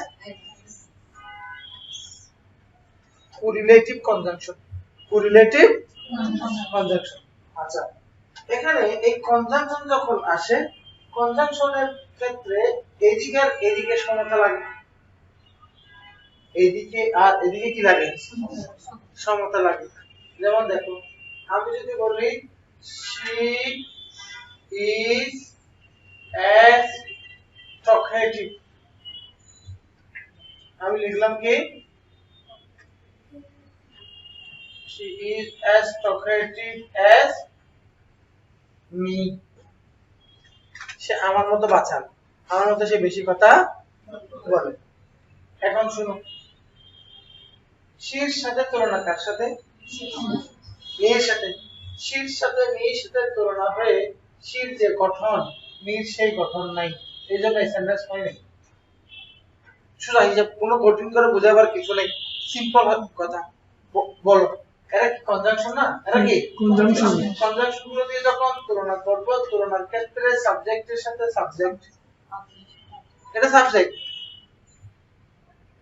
S1: correlative conjunction আচ্ছা এখানে এই কনজাংশন যখন আসে কনজাংশনের ক্ষেত্রে এদিকে সমতা লাগে এদিকে আর এদিকে কি লাগে সমতা লাগে যেমন দেখো আমি যদি বলি she is as talkative আমি লিখলাম কি she is as talkative as me সে আমার মতো বাঁচান আমার মতো সে বেশি কথা বলে এখন শুনো শির সাথে তুলনা কার সাথে মেয়ের সাথে শির সাথে মেয়ের সাথে তুলনা হয়ে শির যে গঠন মির সেই গঠন নাই, এই জন্য এই সেন্টেন্স হয় নাই। শুধু হিসাব কোনো কঠিন করে বোঝাবার কিছু নেই, সিম্পল কথা। বলো এরা কি কনজাংশন না? এরা কি কনজাংশন? কনজাংশন গুলো দিয়ে যখন তুলনা করব, তুলনার ক্ষেত্রে সাবজেক্টের সাথে সাবজেক্ট, এটা সাবজেক্ট,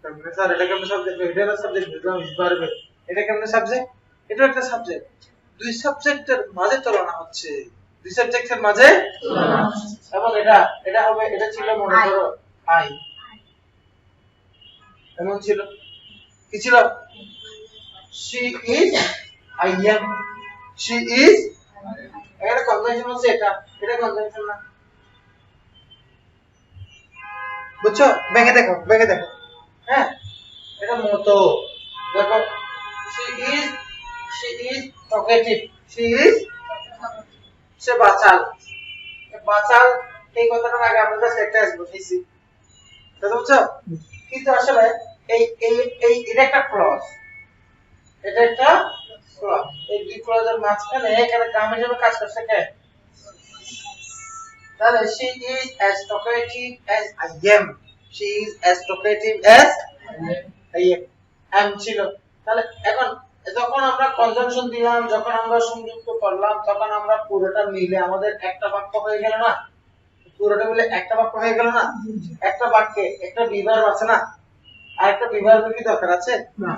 S1: তারপরে স্যার এটা কেমন সাবজেক্ট? এটা না সাবজেক্ট, বুঝলাম পারবে, এটা কেমন সাবজেক্ট? এটা একটা সাবজেক্ট। দুই সাবজেক্টের মাঝে তুলনা হচ্ছে, দুই সাবজেক্টের মাঝে তুলনা হচ্ছে। এবং এটা হবে, এটা ছিল মনে করো আই, এমন ছিল কি ছিল? she is I am, she is, এটা কনজাংশন হচ্ছে, এটা কনজাংশন না, বুঝছো? ভেঙে দেখো, ভেঙে দেখো। হ্যাঁ, এটা মতো দেখো, she is talkative, she is, সে বাচাল, বাচাল এই কথাটার আগে আমরা জাস্ট একটা এস বসেছি, বুঝছো? কিন্তু আসলে এই এই এই এটা একটা ক্লজ, এটা একটা ক্লজ, এই দুই ক্লজের মাঝখানে এখানে গ্রাম হিসেবে কাজ করছে কে? তাহলে she is as talkative as I am, she is as talkative as I am ছিল। তাহলে এখন যখন আমরা কনজাংশন দিলাম, যখন আমরা সংযুক্ত করলাম, তখন আমরা পুরোটা মিলে আমাদের একটা বাক্য হয়ে গেল না? পুরোটা মিলে একটা বাক্য হয়ে গেল না? একটা বাক্যে একটা বিভার্ব আছে না? আর একটা বিভার্বের কি দরকার আছে? না,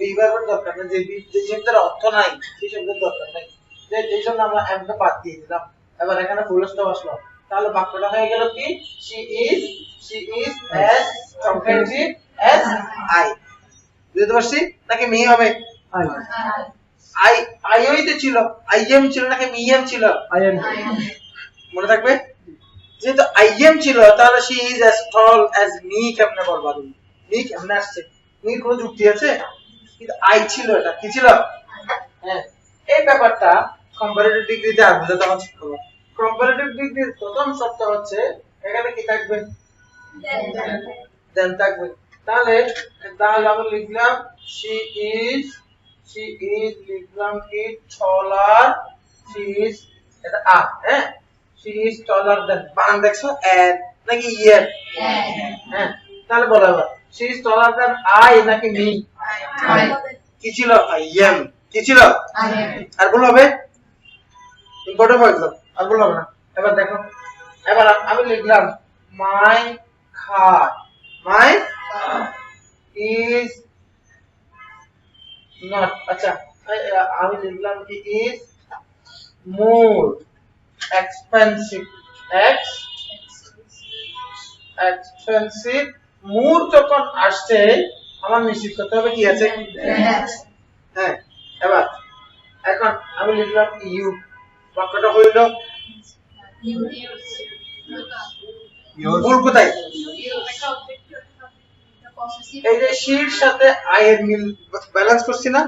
S1: বিভার্বের দরকার নেই, যে শব্দের অর্থ নাই সেই শব্দের দরকার নেই, এই জন্য আমরা এমটা বাদ দিয়ে দিলাম। এবার এখানে ফুল স্টপ আসলো, তাহলে বাক্যটা হয়ে গেল কি? she is as talkative as I। বুঝতে পারছি নাকি মি হবে? I হইতে ছিল, I am ছিল নাকি মি এম ছিল? I am। মনে থাকবে, যেহেতু I am ছিল, তাহলে she is as tall as me কেমনে বলবা তুমি? মি কেমনে আসছে? মি কোনো যুক্তি আছে? কিন্তু I ছিল, এটা কি ছিল? হ্যাঁ, এই ব্যাপারটা কম্পারেটিভ ডিগ্রিতে আর বোঝাতে হচ্ছে। কম্পারেটিভ ডিগ্রির প্রথম শর্ত হচ্ছে এখানে কি থাকবে? দেন থাকবে। তাহলে আমি লিখলাম she is লিখলাম কি taller, she is এটা আর, হ্যাঁ, she is taller than, বানান দেখছো and নাকি ইয়ার? হ্যাঁ, তাহলে বলো এবার she is taller than I নাকি me? কি ছিল? I am। কি ছিল? I am। আর বল হবে ইম্পর্টেন্ট ফর এক্সাম্পল, আর বল হবে না। এবার দেখো, এবার আমি লিখলাম my car is not, আচ্ছা আমি লিখলাম কি is more expensive, more যখন আসছে আমার নিশ্চিত করতে হবে কি আছে? হ্যাঁ, এবার এখন আমি লিখলাম you, বাক্যটা হইল ভুল কোথায়? এই যে শির সাথে আই এর মিল ব্যালেন্স করছি না?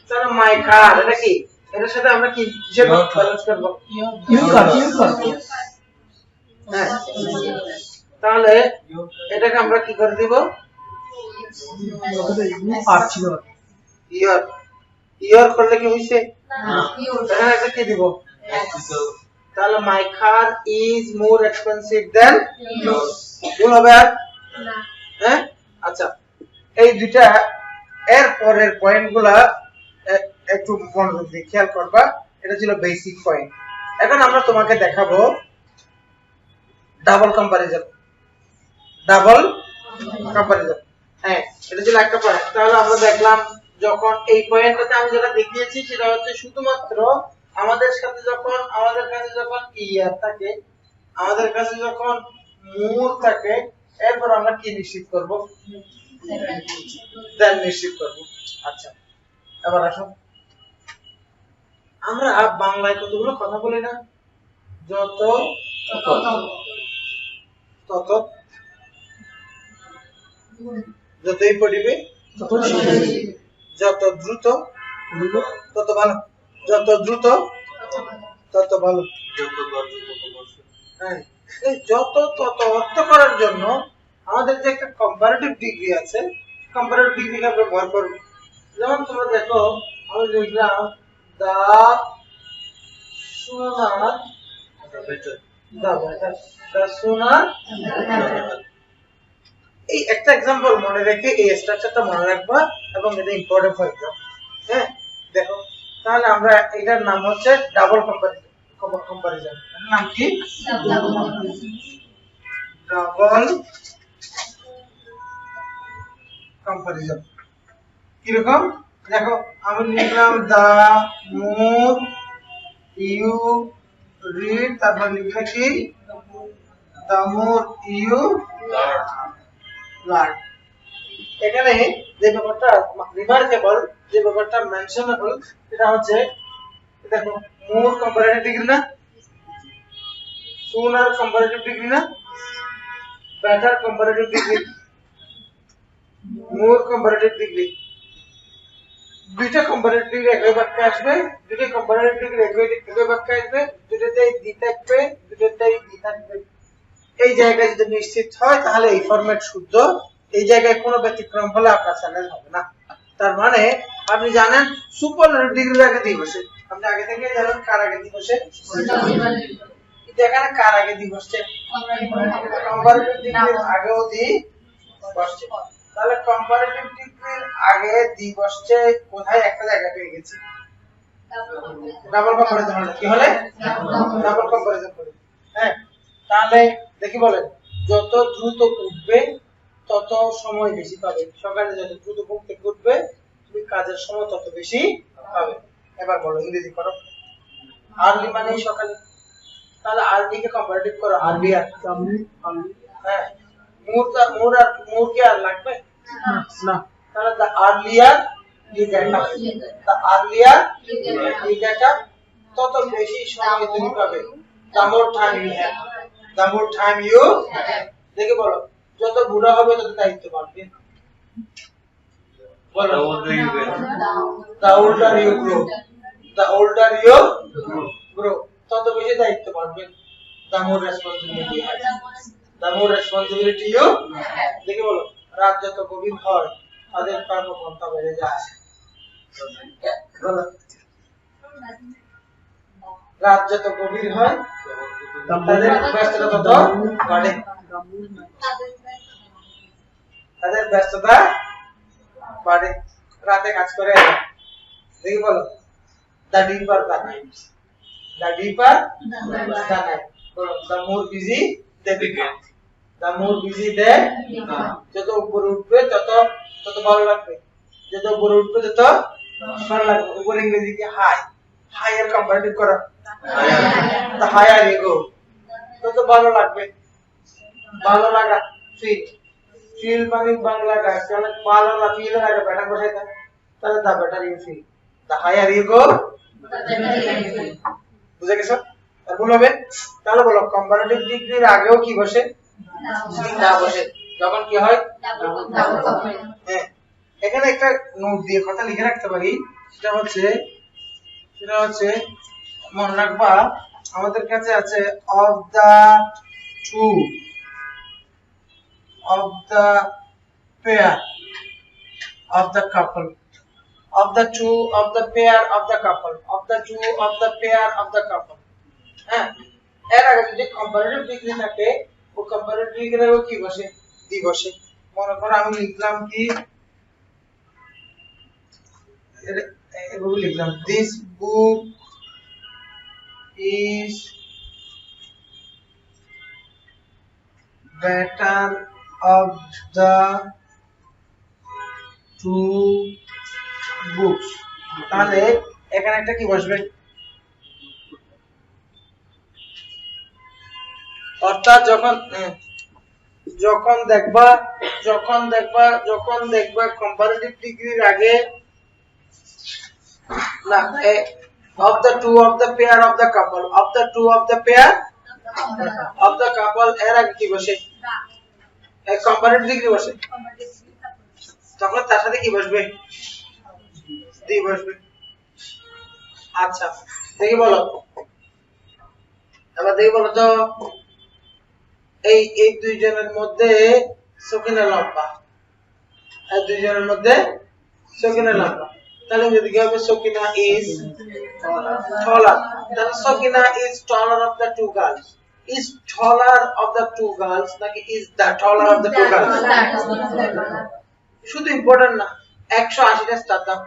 S1: তাহলে মাই কার, এটা কি? এটার সাথে আমরা কি হিসেবে ব্যালেন্স করব? ইউ কার। হ্যাঁ, তাহলে এটাকে আমরা কি করে দিব? ইয়ার করলে কি হইছে? এখানে একটা কি দিব? তাহলে my car is more expensive than yours, ভুল হবে আর? হ্যাঁ, আচ্ছা এই দুইটা এর পরের পয়েন্টগুলা একটু মনোযোগ দিয়ে খেয়াল করবা, এটা ছিল বেসিক পয়েন্ট। এখন আমরা তোমাকে দেখাবো ডাবল কম্পারিজন। হ্যাঁ, এটা ছিল একটা পয়েন্ট। তাহলে আমরা দেখলাম যখন এই পয়েন্টটাতে আমি যেটা দেখিয়েছি সেটা হচ্ছে শুধুমাত্র আমাদের কাছে যখন ইয়ার থাকে, আমাদের কাছে যখন মোর থাকে, এরপর আমরা কি নিশ্চিত করব? দেন নিশ্চিত করব। আচ্ছা, এবার আসো, আমরা বাংলায় কতগুলো কথা বলি না? যত, তত, যতই পড়িবে যত দ্রুত তত ভালো, যত দ্রুত তত ভালো, হ্যাঁ, এই যত তত অর্থ করার জন্য আমাদের যে একটা কম্পারেটিভ ডিগ্রি আছে, কম্পারেটিভ ডিগ্রিকে আমরা ব্যবহার করব। যেমন তোমরা দেখো, আমি লিখলাম দা সোনার the better. The sooner এই একটা एग्जांपल মনে রেখে এই স্ট্রাকচারটা মনে রাখবা এবং এটা ইম্পর্টেন্ট ফর एग्जाम হ্যাঁ দেখো তাহলে আমরা এটার নাম হচ্ছে ডাবল কম্পারিজন এর নাম কি ডাবল কম্পারিজন কি রকম দেখো আমি লিখলাম দা মোর ইউ রিড তারপর লিখলে কি the more you learn এখানে যে ব্যাপারটা রিমার্কেবল যে ব্যাপারটা মেনশনেবল সেটা হচ্ছে দেখো মোর কম্পারেটিভ ডিগ্রি না সুনার কম্পারেটিভ ডিগ্রি না বেটার কম্পারেটিভ ডিগ্রি মোর কম্পারেটিভ ডিগ্রি দুইটা কম্পারেটিভ ডিগ্রি একই বাক্যে আসবে দুইটা কম্পারেটিভ ডিগ্রি একই বাক্যে আসবে দুইটাতেই দি থাকবে দুইটাতেই দি থাকবে এই জায়গায় যদি নিশ্চিত হয় তাহলে এই ফরম্যাট শুদ্ধ এই জায়গায় কোনো ব্যতিক্রম হলে আপনার চ্যালেঞ্জ হবে না তার মানে আপনি জানেন সুপারলেটিভ ডিগ্রির আগে দি বসে আপনি আগে থেকে জানেন কার আগে দি বসে এখানে কার আগে দি বসছে কম্পারেটিভ ডিগ্রির আগেও দি বসছে তাহলে কম্পারেটিভ ডিগ্রির আগে দি বসছে কোথায় একটা জায়গা পেয়ে গেছি ডাবল কম্পারিজন কি হলে ডাবল কম্পারিজন করে হ্যাঁ তাহলে দেখি বলেন যত দ্রুত উঠবে তত সময় বেশি পাবে সকালে যত দ্রুত ঘুম থেকে উঠবে তুমি কাজের সময় তত বেশি পাবে এবার বলো ইংরেজি করো আর্লি মানে সকালে তাহলে আর্লি কে কম্পারেটিভ করো আর্লি আর হ্যাঁ মোর কি আর লাগবে না তাহলে the earlier you get up the earlier you get up তত বেশি সময় তুমি পাবে the more time you have the more time you দেখে বলো যত বুড়া হবে তত দায়িত্ব বাড়বে বলো the older you grow তত বেশি দায়িত্ব বাড়বে the more responsibility you have the more responsibility you দেখে বলো রাত যত গভীর হয় তাদের কর্মক্ষমতা বেড়ে যায় বলো রাত যত গভীর হয় তাদের ব্যস্ততা তত বাড়ে তাদের ব্যস্ততা বাড়ে রাতে কাজ করে দেখি বলো the deeper the night বলো the more busy they become the more busy they যত উপরে উঠবে তত ভালো লাগবে যত উপরে উঠবে তত ভালো লাগবে উপরে ইংরেজি কি হাই এর কম্পারেটিভ করো the higher you go তত ভালো লাগবে ভালো লাগা ফিল মানে বাংলা গাছ মানে ভালো লাগা ফিল লাগা বেটা বসাই দাও তাহলে the better you feel the higher you go বুঝে গেছো আর বলবে তাহলে বলো কম্পারেটিভ ডিগ্রির আগেও কি বসে না বসে যখন কি হয় হ্যাঁ এখানে একটা নোট দিয়ে কথা লিখে রাখতে পারি সেটা হচ্ছে মনে রাখবা আমাদের কাছে আছে of the pair of the couple of the two of the pair of the couple of the two of the pair of the couple হ্যাঁ এর আগে যদি কম্পারেটিভ ডিগ্রি থাকে ও কম্পারেটিভ ডিগ্রিও কি বসে দি বসে মনে করো আমি লিখলাম কি এভাবে লিখলাম this book is better of the two books তাহলে এখানে একটা কি বসবে অর্থাৎ যখন দেখবা কম্পারেটিভ ডিগ্রির আগে না of the two of the pair of the couple of the two of the pair of the couple এর আগে কি বসে এক কম্পারেটিভ ডিগ্রি বসে তখন তার সাথে কি বসবে দি বসবে আচ্ছা দেখি বলো এবার দেখি বলো তো এই দুইজনের মধ্যে সকিনা লম্বা এই দুইজনের মধ্যে সকিনা লম্বা তাহলে যদি কি হবে সকিনা is taller তাহলে Sakina is taller of the two girls is taller of the two girls নাকি is the taller of the two girls শুধু ইম্পর্টেন্ট না 180 টা স্টার দাও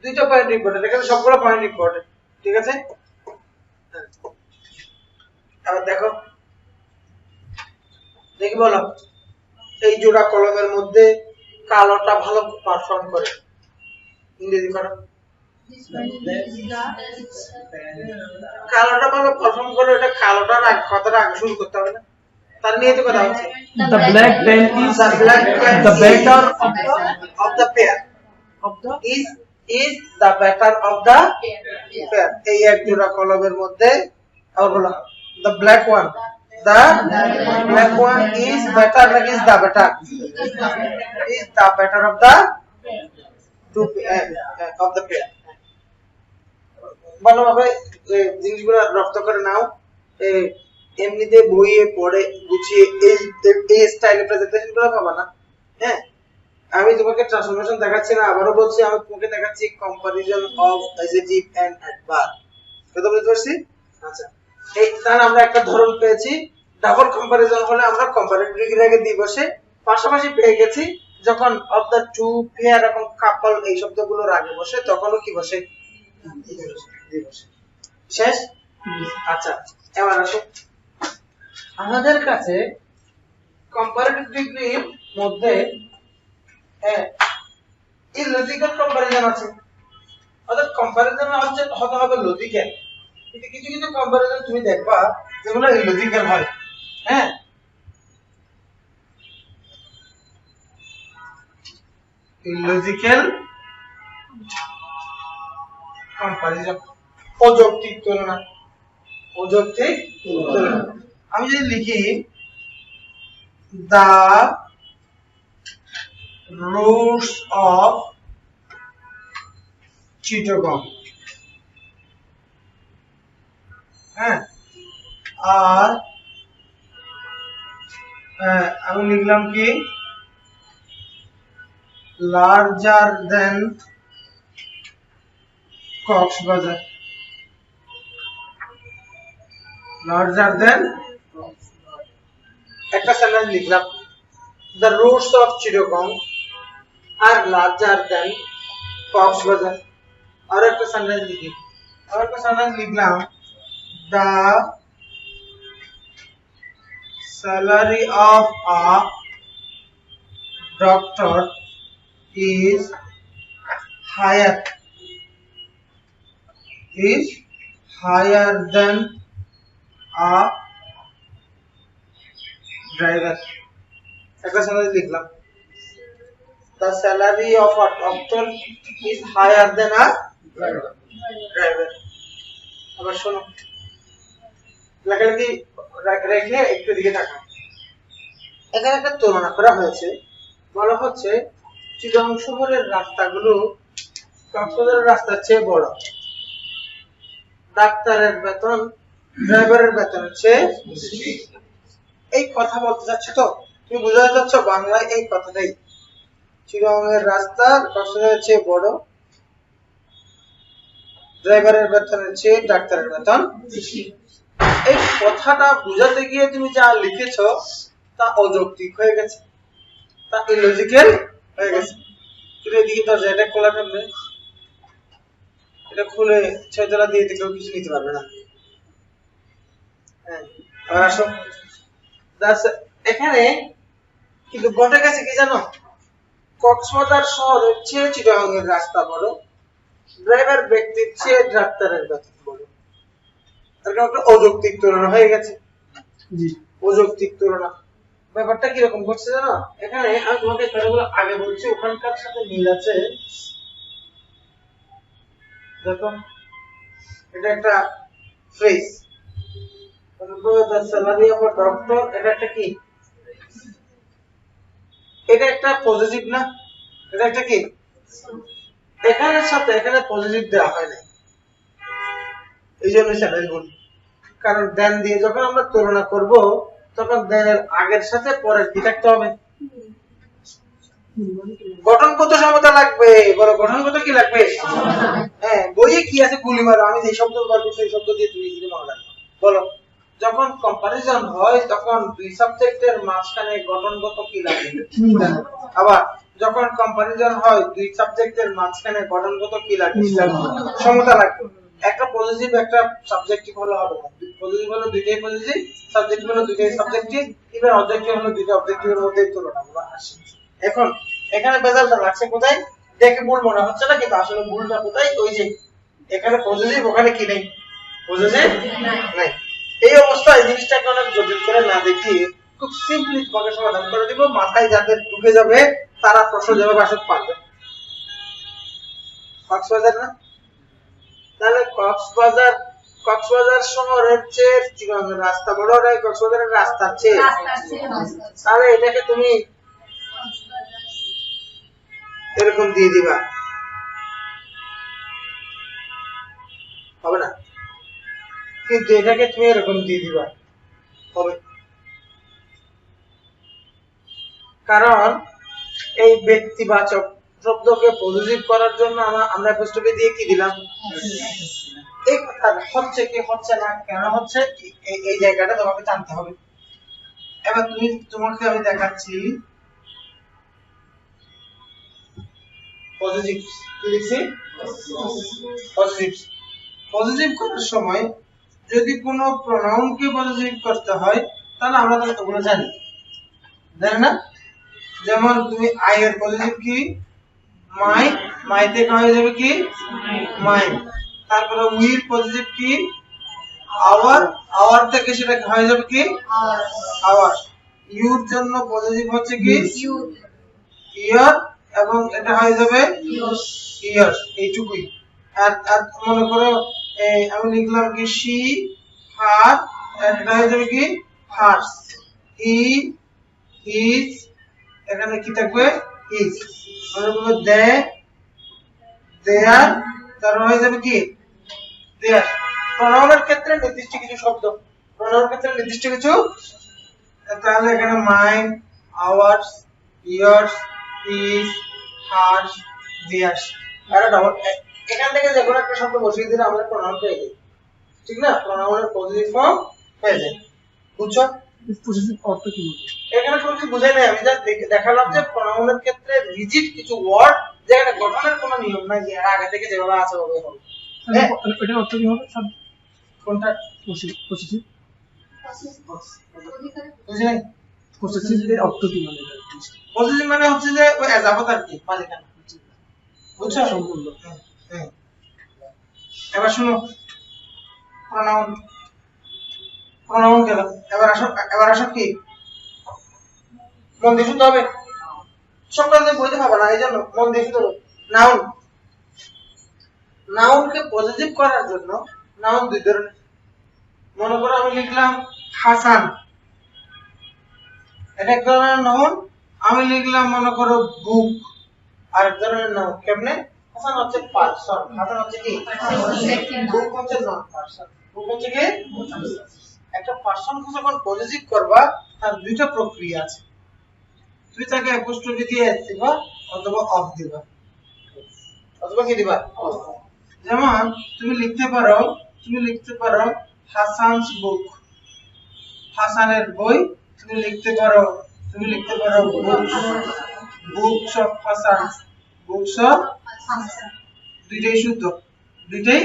S1: দুইটা পয়েন্ট ইম্পর্টেন্ট এখানে সবগুলো পয়েন্ট ইম্পর্টেন্ট ঠিক আছে আবার দেখো দেখি বলো এই জোড়া কলমের মধ্যে কালোটা ভালো পারফর্ম করে ইংরেজি করো কালোটা ভালো পারফর্ম করে এটা কালোটার আগে কথাটা আগে শুরু করতে হবে না তার নিয়ে তো কথা হচ্ছে
S2: The black pen is the better
S1: of the pair is the better of the pair এই এক জোড়া কলমের মধ্যে আবার বলো the black one is better like is the better of the two of the pair ভালোভাবে জিনিসগুলো রপ্ত করে নাও এমনিতে বইয়ে পড়ে গুছিয়ে এই স্টাইলে প্রেজেন্টেশন গুলো পাবা না হ্যাঁ আমি তোমাকে ট্রান্সফরমেশন দেখাচ্ছি না আবারও বলছি আমি তোমাকে দেখাচ্ছি comparison of adjective and adverb কথা বুঝতে পারছি আচ্ছা এই তার আমরা একটা ধরন পেয়েছি ডাবল কম্পারিজন হলে আমরা কম্পারেটিভ ডিগ্রি আগে দিয়ে বসে পাশাপাশি পেয়ে গেছি যখন অফ দা টু পেয়ার এবং কাপল এই শব্দগুলোর আগে বসে তখনও কি বসে শেষ আচ্ছা এবার আসো আমাদের কাছে কম্পারেটিভ ডিগ্রির মধ্যে এই লজিক্যাল কম্পারিজন আছে অর্থাৎ কম্পারিজন হতে হবে লজিক্যাল কিন্তু কিছু কিছু কম্পারিজন তুমি দেখবা যেগুলো ইলজিক্যাল হয় হ্যাঁ ইলজিক্যাল কম্পারিজন অযৌক্তিক তুলনা আমি যদি লিখি the roots of Chittagong হ্যাঁ আর আমি লিখলাম কি larger than কক্সবাজার একটা সেন্টেন্স লিখলাম the roots of Chittagong are larger than Cox's Bazar আর একটা সেন্টেন্স লিখলাম the salary of a doctor is higher than a driver একটা সেন্টেন্স লিখলাম the salary of a doctor is higher than a driver আবার শোনো লেখালেখি রেখে একটু দিকে তাকাও এখানে একটা তুলনা করা হয়েছে বলা হচ্ছে চিটাগং শহরের রাস্তাগুলো কক্সবাজারের রাস্তার চেয়ে বড় ডাক্তারের বেতন ড্রাইভারের বেতনের চেয়ে এই কথা বলতে চাচ্ছ তো তুমি বুঝাতে চাচ্ছ বাংলায় এই কথাটাই চিটাগংয়ের রাস্তা কক্সবাজারের চেয়ে বড় ড্রাইভারের বেতনের চেয়ে ডাক্তারের বেতন বেশি এই কথাটা বুঝাতে গিয়ে তুমি যা লিখেছো তা অযৌক্তিক হয়ে গেছে তা ইলজিক্যাল হয়ে গেছে তুমি এদিকে দরজা এটা খোলা কেমনে এটা খুলে ছয়তলা দিয়ে কেউ কিছু নিতে পারবে না হ্যাঁ আর আসো এখানে কিন্তু ঘটে গেছে কি জানো কক্সবাজার শহরের চেয়ে চিটাগংয়ের রাস্তা বড় ড্রাইভার ব্যক্তির চেয়ে ডাক্তারের বেতন বড় তার একটা অযৌক্তিক তুলনা হয়ে গেছে জি অযৌক্তিক তুলনা ব্যাপারটা কি রকম ঘটছে জানো এখানে আমি তোমাকে কথাগুলো আগে বলছি ওখানকার সাথে মিল আছে দেখো এটা একটা ফ্রেজ তারপর the salary of a doctor এটা একটা কি এটা একটা পজিটিভ না এটা একটা কি এখানের সাথে এখানে পজিটিভ দেওয়া হয় না এই জন্য স্যালারি বলি কারণ দেন দিয়ে যখন আমরা তুলনা করব তখন দেনের আগের সাথে পরের কি থাকতে হবে গঠনগত সমতা লাগবে বড় গঠনগত কি লাগবে হ্যাঁ বইয়ে কি আছে গুলি মারো আমি যে শব্দ বলবো সেই শব্দ দিয়ে তুমি নিজে মনে রাখবে বলো যখন কম্পারিজন হয় তখন দুই সাবজেক্টের মাঝখানে গঠনগত কি লাগে? আবার যখন কম্পারিজন হয় দুই সাবজেক্টের মাঝখানে গঠনগত কি লাগে? সমতা লাগে। একটা পজিটিভ একটা সাবজেক্টিভ হলো হবে না। পজিটিভ হলো দুইটাই পজিটিভ, সাবজেক্টিভ হলো দুইটাই সাবজেক্টিভ, ইভেন অবজেক্টিভ হলো দুইটা অবজেক্টিভের মধ্যে তুলনাগুলো আসে। এখন এখানে বেজালটা লাগছে কোথায়? দেখে ভুল মনে হচ্ছে না, কিন্তু আসলে ভুলটা কোথায়? ওই যে এখানে পজিটিভ, ওখানে কি নেই? পজিটিভ নাই। এই অবস্থায় এই জিনিসটাকে অনেক জটিল করে না দেখিয়ে খুব সিম্পলি ভাবে সমাধান করে দিব। মাথায় যাদের ঢুকে যাবে তারা প্রশ্ন জবাব আসতে পারবে। কক্সবাজার না? তাহলে কক্সবাজার শহরের চেয়ে চিটাগং রাস্তা বড় নয়, কক্সবাজারের রাস্তার চেয়ে। তাহলে এটাকে তুমি এরকম দিয়ে দিবা, হবে না? কিন্তু এটাকে তুমি এরকম দিয়ে দিবা, হবে। কারণ এই ব্যক্তিবাচক শব্দকে পজিটিভ করার জন্য আমরা অ্যাপোস্ট্রফি দিয়ে কি দিলাম? এই কথা হচ্ছে কি হচ্ছে না, কেন হচ্ছে, এই জায়গাটা তোমাকে জানতে হবে। এবার তোমাকে আমি দেখাচ্ছি পজিটিভ। কি লিখছি? পজিটিভ। পজিটিভ করার সময় যদি কোনো প্রোনাউনকে পজিটিভ করতে হয় তাহলে আমরা তাহলে ওগুলো জানি না? যেমন তুমি আই এর পজিটিভ কি? মাই। মাই থেকে হয়ে যাবে কি? মাইন। তারপরে উই এর পজিটিভ কি? আওয়ার। আওয়ার থেকে সেটা হয়ে যাবে কি? আওয়ার। ইউর জন্য পজিটিভ হচ্ছে কি? ইয়ার, এবং এটা হয়ে যাবে ইয়ার্স। এইটুকুই। আর মনে করো আমি লিখলাম কি শি, হার, এটা হয়ে যাবে কি? হার্স। হি, হিজ, এখানে কি থাকবে? হিজ। মনে করো দে, দেয়ার, তার হয়ে যাবে কি? দেয়ার। প্রোনাউনের ক্ষেত্রে নির্দিষ্ট কিছু শব্দ, প্রোনাউনের ক্ষেত্রে নির্দিষ্ট কিছু, তাহলে এখানে mine, ours, yours, his, hers, theirs. আর এখান থেকে যে কোনো একটা শব্দ বসিয়ে দিলে আমরা প্রোনাউন পেয়ে যাই, ঠিক না? প্রোনাউনের পজিটিভ ফর্ম পেয়ে যাই। বুঝছো?
S2: পজিটিভ অর্থ কি?
S1: এখানে কোনো কিছু বুঝাই নাই, আমি জাস্ট দেখালাম যে প্রোনাউনের ক্ষেত্রে রিজিড কিছু ওয়ার্ড যেখানে গঠনের কোনো নিয়ম নাই, যে এর আগে থেকে যেভাবে আছে ওভাবে হবে।
S2: এটার অর্থ কি হবে? সব
S1: কোনটা?
S2: পজিটিভ।
S1: বুঝি নাই?
S2: পজিটিভ এর অর্থ কি মানে?
S1: পজিটিভ মানে হচ্ছে যে ওই এজাবত আর কি, মালিকানা। বুঝছো?
S2: সম্পূর্ণ।
S1: হ্যাঁ। এবার শুনো প্রোনাউন। প্রোনাউন গেল। এবার আসো কি? মন দিয়ে শুনতে হবে, সকালে বইতে পাবো না, এই জন্য মন দিয়ে শুনতে হবে। নাউন। নাউনকে পজিটিভ করার জন্য নাউন দুই ধরনের। মনে করো আমি লিখলাম হাসান, এটা এক ধরনের নাউন। আমি লিখলাম মনে করো বুক, আরেক ধরনের নাউন। কেমনে? হাসান হচ্ছে পারসন, হাসান হচ্ছে কি? বুক হচ্ছে নন পারসন। বুক হচ্ছে কি? একটা পারসনকে যখন পজিটিভ করবা তার দুইটা প্রক্রিয়া আছে। তুমি তাকে অ্যাপোস্ট্রফি দিয়ে দিবা অথবা অফ দিবা, অথবা কি দিবা? যেমন তুমি লিখতে পারো হাসানস বুক, হাসানের বই। তুমি লিখতে পারো books of Hasan, books of. দুইটাই শুদ্ধ, দুইটাই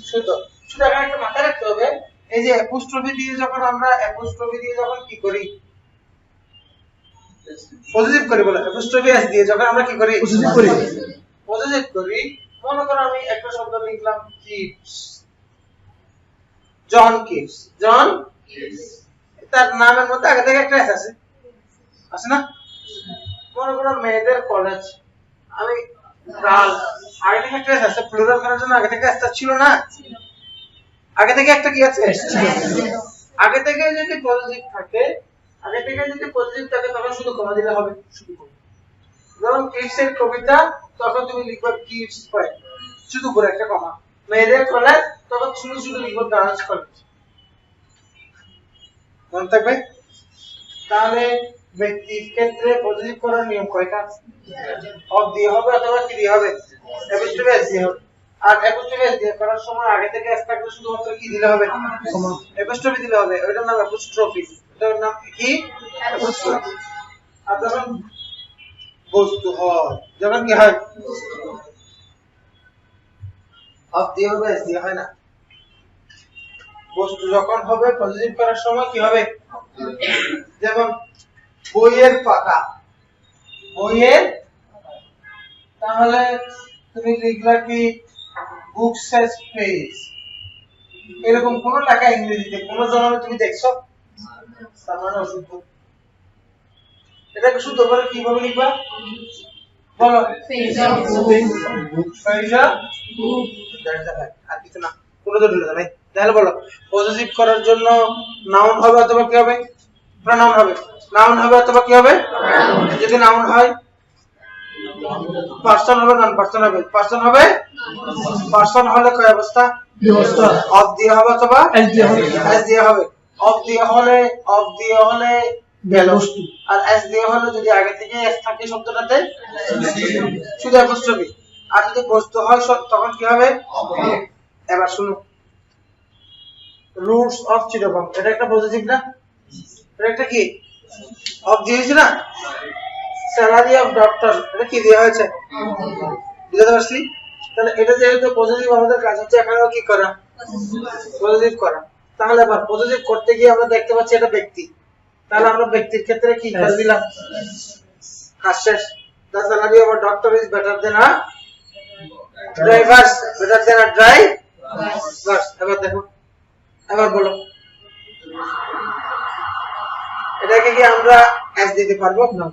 S1: শুদ্ধ। শুধু এখানে একটা মাথায় রাখতে হবে, এই যে অ্যাপোস্ট্রফি দিয়ে যখন কি করি? পজিটিভ করি বলে। অ্যাপোস্ট্রফি এস দিয়ে যখন আমরা কি করি? পজিটিভ করি। মনে করো আমি একটা শব্দ লিখলাম কিপস, জন কিপস। জন তার নামের মধ্যে আগে থেকে একটা এস আছে না? মনে করো মেয়েদের কলেজ, আমি গার্লস, আগে থেকে একটা এস আছে। প্লুরাল করার জন্য আগে থেকে এস ছিল না? আগে থেকে একটা কি আছে? আগে থেকে যদি পজিটিভ থাকে তখন শুধু কমা দিলে হবে। যেমন কিপসের কবিতা, তখন তুমি লিখবে কিপস পয়েন্ট, শুধু করে একটা কমা। মেয়েদের কলেজ, তখন শুধু লিখবে গার্লস কলেজ। মনে থাকবে? তাহলে ব্যক্তির ক্ষেত্রে পজিটিভ করার নিয়ম কয়টা? অফ দিয়ে হবে অথবা কি দিয়ে হবে? অ্যাপোস্ট্রফি এস দিয়ে হবে। আর অ্যাপোস্ট্রফি এস দিয়ে করার সময় আগে থেকে এস থাকলে শুধুমাত্র কি দিলে হবে, অ্যাপোস্ট্রফি দিলে হবে, ওইটার নাম অ্যাপোস্ট্রফি, এটার নাম কি অ্যাপোস্ট্রফি। আর যখন বস্তু হয়, যখন কি হয় অফ দিয়ে হবে এস দিয়ে হয় না, বস্তু যখন হবে পজিটিভ করার সময় কি হবে, যেমন বইয়ের পাতা, বইয়ের, তাহলে তুমি লিখলা কি বুকস হ্যাজ পেজ, এরকম কোন লেখা ইংরেজিতে কোন জায়গায় তুমি দেখছো, তার মানে অশুদ্ধ। এটাকে শুদ্ধ করে কিভাবে লিখবা বলো, আর কিছু না, কোনো জটিলতা নাই। তাহলে বলো পজিটিভ করার জন্য নাউন হবে অথবা কি হবে, প্রনাউন হবে, নাউন হবে অথবা কি হবে, যদি নাউন হয় পার্সন হবে, নন পার্সন হবে, পার্সন হবে, পার্সন হলে কয় অবস্থা, অফ দিয়ে হবে অথবা এস দিয়ে হবে, অফ দিয়ে হলে, অফ দিয়ে হলে গেল, আর এস দিয়ে হলে যদি আগে থেকে এস থাকে শব্দটাতে শুধু অ্যাপোস্ট্রফি, আর যদি বস্তু হয় তখন কি হবে। এবার শুনো, রুটস অফ চিরকম, এটা একটা পজিটিভ না, এটা একটা কি অফ দিয়েছে না, স্যালারি অফ ডক্টর, এটা কি দেওয়া হয়েছে, বুঝতে পারছি। তাহলে এটা যেহেতু পজিটিভ, আমাদের কাজ হচ্ছে এখানেও কি করা, পজিটিভ করা। তাহলে আবার পজিটিভ করতে গিয়ে আমরা দেখতে পাচ্ছি এটা ব্যক্তি, তাহলে আমরা ব্যক্তির ক্ষেত্রে কি করে দিলাম, কাজ শেষ। The salary of a doctor is better than a driver's, better than a driver's। এবার দেখো, এবার বলো এটাকে কি আমরা এস দিতে পারবো না,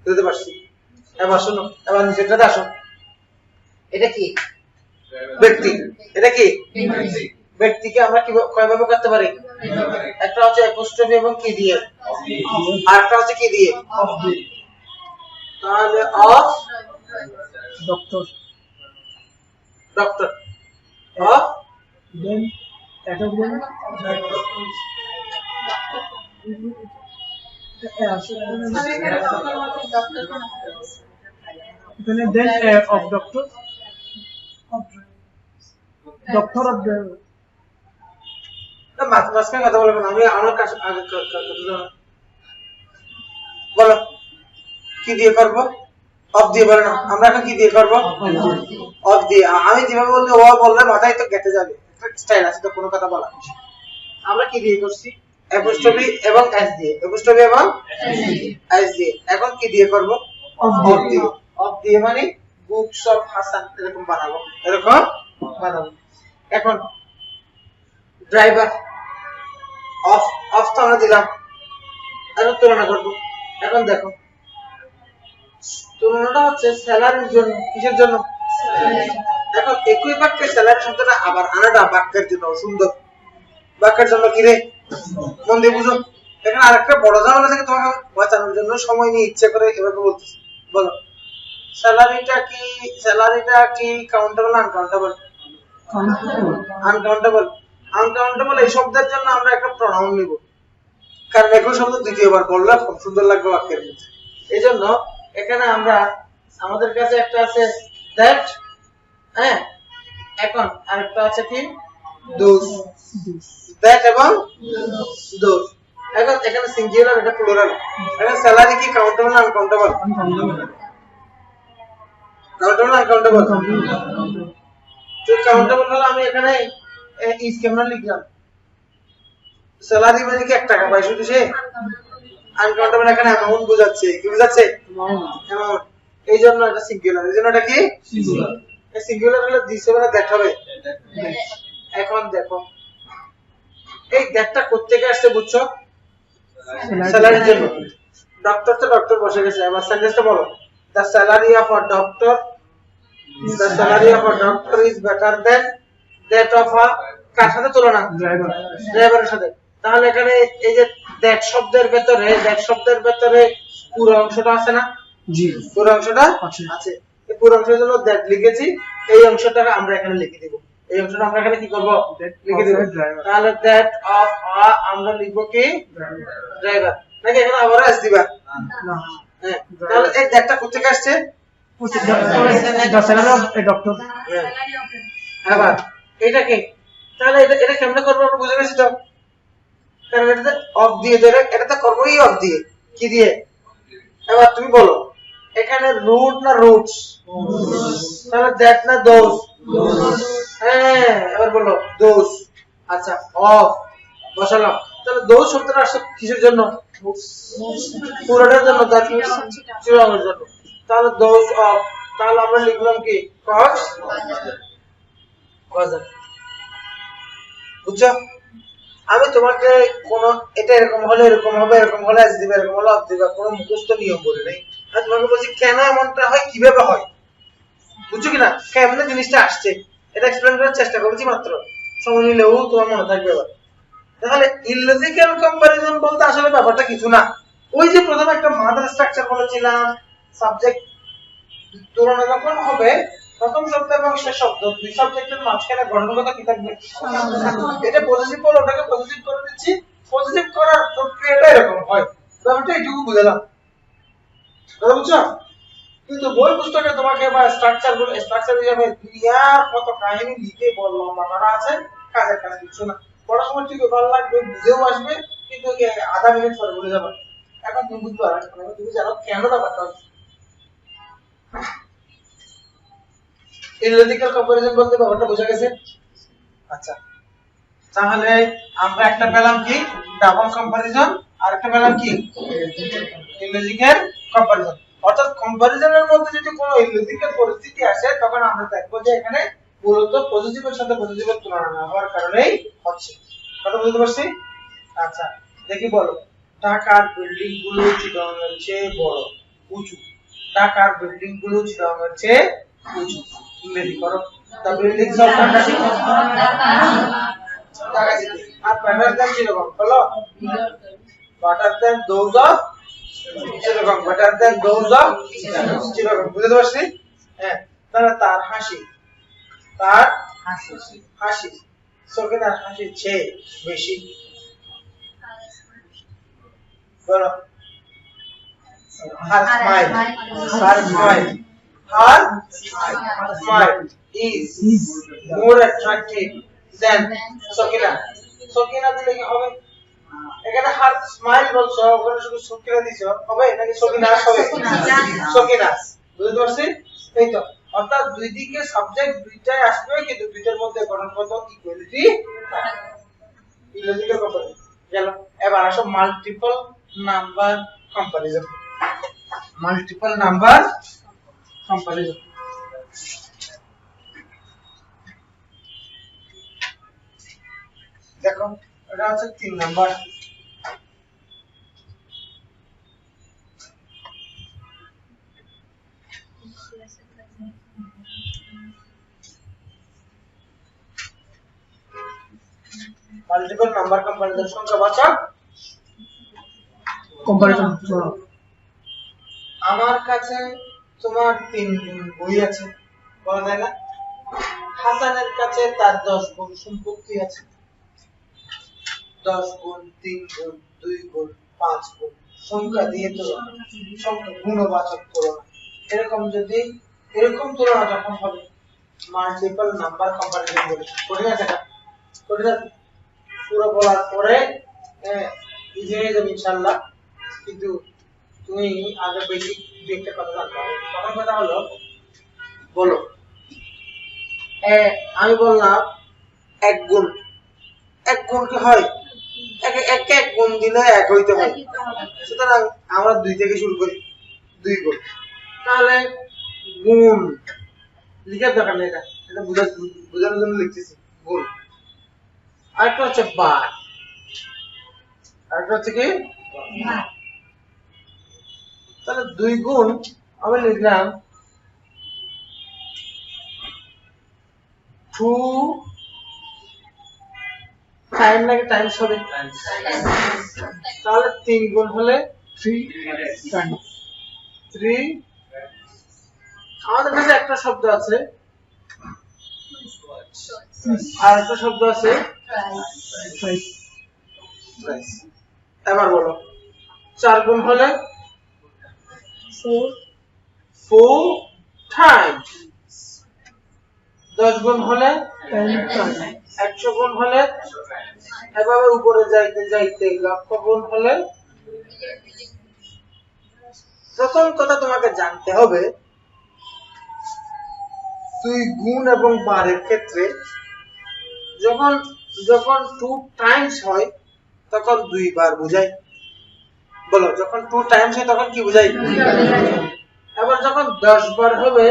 S1: দিতে পারছি। এবার শোনো, এবার নিচেরটাতে আসো, এটা কি ব্যক্তি, এটা কি ব্যক্তিকে আমরা কি কয়ভাবে করতে পারি, একটা হচ্ছে অ্যাপোস্ট্রফি এবং কি দিয়ে, আর একটা হচ্ছে কি দিয়ে, অফ দিয়ে। তাহলে of
S2: doctor,
S1: doctor, of
S2: then এটা দেন এখানে দেন অফ ডক্টর, ডক্টর অফ
S1: মাঝখানে কথা বলবো না, আমি আমার কাছে আগে বলো কি দিয়ে করবো, অফ দিয়ে বলো না, আমরা এখন কি দিয়ে করবো, অফ দিয়ে। আমি যেভাবে বললে ও বললে মাথায় তো গেঁথে যাবে, স্টাইল আছে তো কোনো কথা বলা। আমরা কি দিয়ে করছি, অ্যাপোস্ট্রফি এবং এস দিয়ে, অ্যাপোস্ট্রফি এবং এস দিয়ে। এখন কি দিয়ে করবো, অফ দিয়ে। অফ দিয়ে মানে বুকস অফ হাসান, এরকম বানাবো, এরকম বানাবো। এখন ড্রাইভার, অফ, অফ তো আমরা দিলাম, এখন তুলনা করবো। এখন দেখো তুলনাটা হচ্ছে স্যালারির জন্য, কিসের জন্য, এখন একই বাক্যে স্যালারি শব্দটা আবার আনাটা বাক্যের জন্য সুন্দর, বাক্যের জন্য কি রে, মন দিয়ে বুঝো। এখানে আরেকটা বড় ঝামেলা থেকে তোমাকে বাঁচানোর জন্য সময় নিয়ে ইচ্ছে করে এভাবে বলতেছি। বলো স্যালারিটা কি কাউন্টেবল না আনকাউন্টেবল, আনকাউন্টেবল। আনকাউন্টেবল এই শব্দের জন্য আমরা একটা প্রনাউন নিব, কারণ একই শব্দ দ্বিতীয়বার বললে খুব সুন্দর লাগবে বাক্যের মধ্যে। এই জন্য এখানে আমরা, আমাদের কাছে একটা আছে দ্যাট, হ্যাঁ, এখন আরেকটা আছে কি দোজ, দ্যাট এবং দোজ। এখন এখানে সিঙ্গুলার, এটা প্লুরাল। এখন স্যালারি কি কাউন্টেবল না আনকাউন্টেবল, কাউন্টেবল না আনকাউন্টেবল, তো কাউন্টেবল হলো আমি এখানে ইজ কেমন লিখলাম, স্যালারি মানে কি 1 টাকা পাই শুধু সে, আনকাউন্টেবল এখানে অ্যামাউন্ট বোঝাচ্ছে, কি বোঝাচ্ছে, অ্যামাউন্ট। এই জন্য এটা সিঙ্গুলার, এই জন্য এটা কি সিঙ্গুলার। এই সিঙ্গুলার হলে দিস হবে না দ্যাট হবে। এখন দেখো এই দ্যাটটা কোথা থেকে আসছে বুঝছো, স্যালারির জন্য। ডক্টর তো ডক্টর বসে গেছে, এবার সেন্টেন্সটা বলো, the salary of a doctor, the salary of a doctor is better than that of a, কার সাথে তুলনা, ড্রাইভার, ড্রাইভারের সাথে। তাহলে এখানে এই যে দ্যাট শব্দের ভেতরে পুরো অংশটা আছে না, জি পুরো অংশটা আছে। এই পুরো অংশের জন্য দ্যাট লিখেছি, এই অংশটাকে আমরা এখানে লিখে দেব, এই অংশটা আমরা এখানে কি করব, লিখে দেব। তাহলে দ্যাট অফ আ আমরা লিখব কি ড্রাইভার, নাকি এখানে আবার এস দিবা না, হ্যাঁ। তাহলে এই দ্যাটটা কোথা থেকে আসছে,
S2: The salary of a doctor.
S1: এবার এটা কি তাহলে এটা কেমনে করব আমরা বুঝে গেছি তো কারণ এটা অফ দিয়ে ধরে এটা তো করবই অফ দিয়ে কি দিয়ে এবার তুমি বলো এখানে রুট না রুটস তাহলে দ্যাট না দোজ হ্যাঁ এবার বলো দোজ আচ্ছা অফ বসালাম তাহলে দোজ শব্দটা আসছে কিসের জন্য পুরোটার জন্য দ্যাট মিন্স চিরকালের জন্য তাহলে দোজ অফ তাহলে আমরা লিখলাম কি কজ কজ বুঝছো আমি তোমাকে কোন এটা এরকম হলে এরকম হবে এরকম হলে আজ দিবে এরকম হলে আজ দিবে কোনো মুখস্থ নিয়ম বলি নাই আমি তোমাকে বলছি কেন এমনটা হয় কিভাবে হয় বুঝছো কিনা কেমনে জিনিসটা আসছে এটা এক্সপ্লেইন করার চেষ্টা করেছি মাত্র সময় নিলেও তোমার মনে থাকবে এবার তাহলে ইললজিক্যাল কম্পারিজন বলতে আসলে ব্যাপারটা কিছু না ওই যে প্রথমে একটা মাদার স্ট্রাকচার বলেছিলাম সাবজেক্ট তুলনা যখন হবে প্রথম শব্দ এবং শেষ শব্দ দুই সাবজেক্টের মাঝখানে গঠনগত কি থাকবে এটা পজিটিভ বলে ওটাকে পজিটিভ করে দিচ্ছি পজিটিভ করার প্রক্রিয়াটা এরকম হয় ব্যাপারটা এইটুকু বুঝলাম কথা বুঝছো কিন্তু বই পুস্তকে তোমাকে বা স্ট্রাকচার হিসাবে দুনিয়ার কত কাহিনী লিখে বললাম বানানো আছে কাজের কাজ কিছু না পড়াশোনা ঠিক ভালো লাগবে বুঝেও আসবে কিন্তু আধা মিনিট পরে ভুলে যাবে এখন তুমি বুঝতে পারো তুমি জানো কেন ব্যাপারটা হচ্ছে ইললজিক্যাল কম্পারিজন বলতে ব্যাপারটা বোঝা গেছে আচ্ছা তাহলে আমরা একটা পেলাম কি ডাবল কম্পারিজন আর একটা পেলাম কি ইললজিক্যাল কম্পারিজন অর্থাৎ কম্পারিজনের মধ্যে যদি কোনো ইললজিক্যাল পরিস্থিতি আসে তখন আমরা দেখব যে এখানে মূলত পজিটিভের সাথে পজিটিভের তুলনা না হওয়ার কারণেই হচ্ছে কথা বুঝতে পারছি আচ্ছা দেখি বলো ঢাকার বিল্ডিং গুলো চিটাগাংয়ের চেয়ে বড় উঁচু ঢাকার বিল্ডিং গুলো চিটাগাংয়ের চেয়ে উঁচু ইংরেজি করো the buildings of Dhaka city are better than Chittagong বলো better than those of Chittagong better than those of Chittagong বুঝতে পারছি হ্যাঁ তাহলে তার হাসি সকিনার হাসি চেয়ে বেশি বলো her smile is more attractive than Sokina দিলে কি হবে এখানে her smile বলছো ওখানে শুধু Sokina দিছো হবে নাকি Sokina হবে Sokina বুঝতে পারছি এই তো অর্থাৎ দুই দিকে সাবজেক্ট দুইটাই আসবে কিন্তু দুইটার মধ্যে গঠনগত ইকুয়ালিটি ইলজিক্যাল কম্পারিজন গেল এবার আসো মাল্টিপল নাম্বার কম্পারিজন দেখো এটা হচ্ছে 3 নাম্বার মাল্টিপল নাম্বার কম্পারিজন সংখ্যাবাচক
S2: Comparison.
S1: আমার কাছে তোমার 3 গুণ বই আছে বলা যায় না হাসানের কাছে তার 10 গুণ সম্পত্তি আছে 10 গুণ 3 গুণ 2 গুণ 5 গুণ সংখ্যা দিয়ে তুলনা সংখ্যা গুণবাচক তুলনা এরকম তুলনা যখন হবে মাল্টিপল নাম্বার কম্পারিজন বলে পড়ে গেছে পুরো বলার পরে ইজি হয়ে যাবে ইনশাআল্লাহ কিন্তু তুমি আগে বেসিক দুই একটা কথা জানতে হবে প্রথম কথা হলো বলো আমি বললাম এক গুণ কি হয় এক গুণ দিলে এক হইতে হয় সুতরাং আমরা 2 থেকে শুরু করি 2 গুণ তাহলে গুণ লিখার দরকার নেই এটা বোঝানোর জন্য লিখতেছি গুণ আরেকটা হচ্ছে বার আরেকটা হচ্ছে কি তাহলে 2 গুণ আমি লিখলাম 2 টাইম লাগে টাইমস হবে তাহলে 3 গুণ হলে
S2: 3 times
S1: 3 আমাদের কাছে একটা শব্দ আছে আর একটা শব্দ আছে
S2: price
S1: এবার বলো 4 গুণ হলে
S2: 4
S1: 4 times 10 গুণ হলে
S2: 10 times
S1: 100 গুণ হলে এভাবে উপরে যাইতে যাইতে লক্ষ গুণ হলে প্রথম কথা তোমাকে জানতে হবে তুই গুণ এবং বারের ক্ষেত্রে যখন যখন 2 টাইমস হয় তখন 2 বার বোঝায় বলো যখন 2 টাইমস হয় তখন কি বোঝায় এবার যখন 10 বার হবে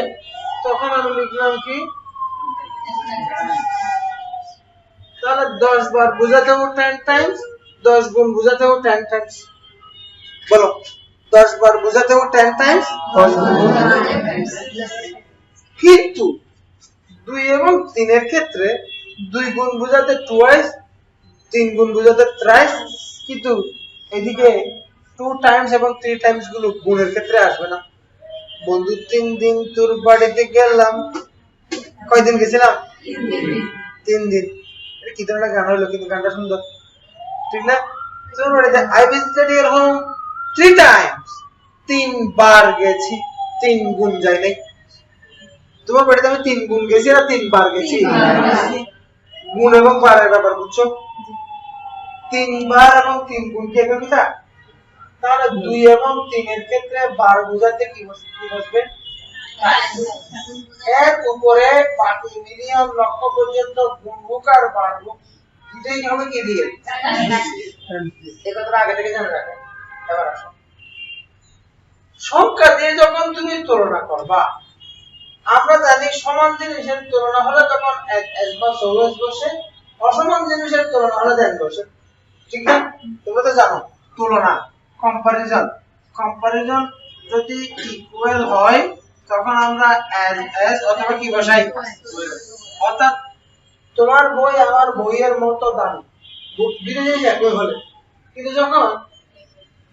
S1: তখন আমি লিখলাম কি তাহলে 10 বার বোঝাতেও 10 টাইমস 10 গুণ বোঝাতেও 10 টাইমস বলো 10 বার বোঝাতেও 10 টাইমস কিন্তু 2 এবং 3 এর ক্ষেত্রে 2 গুণ বোঝাতে টুয়াইস 3 গুণ বোঝাতে থ্রাইস কিন্তু এদিকে 2 টাইমস এবং 3 টাইমস গুলো গুণের ক্ষেত্রে আসবে না বন্ধু 3 দিন তোর বাড়িতে গেলাম কয়দিন গেছিলাম 3 দিন এটা কি ধরনের গান হলো কিন্তু গানটা সুন্দর ঠিক না তোর বাড়িতে I visited your home 3 Times 3 বার গেছি 3 গুণ যাই নাই তোমার বাড়িতে আমি 3 গুণ গেছি আর 3 বার গেছি গুণ এবং বারের ব্যাপার বুঝছো 3 বার এবং 3 গুণ কি একই কথা তাহলে 2 এবং 3 এর ক্ষেত্রে বার বোঝাতে কি বসবে এর উপরে বাকি মিলিয়ন লক্ষ পর্যন্ত গুণমুখ আর বারমুখ দুটোই হবে কি দিয়ে এই কথাটা আগে থেকে জানা রাখো এবার আসো সংখ্যা দিয়ে যখন তুমি তুলনা করবা আমরা জানি সমান জিনিসের তুলনা হলে তখন s বা সহজ বসে অসমান জিনিসের তুলনা হলে দেন বসে ঠিক না তোমরা তো জানো তুলনা কম্পারিজন যদি ইকুয়াল হয় তখন আমরা s অথবা কি বসাই অর্থাৎ তোমার বই আমার বইয়ের মতো দামি দুটো জিনিস একই হলে কিন্তু যখন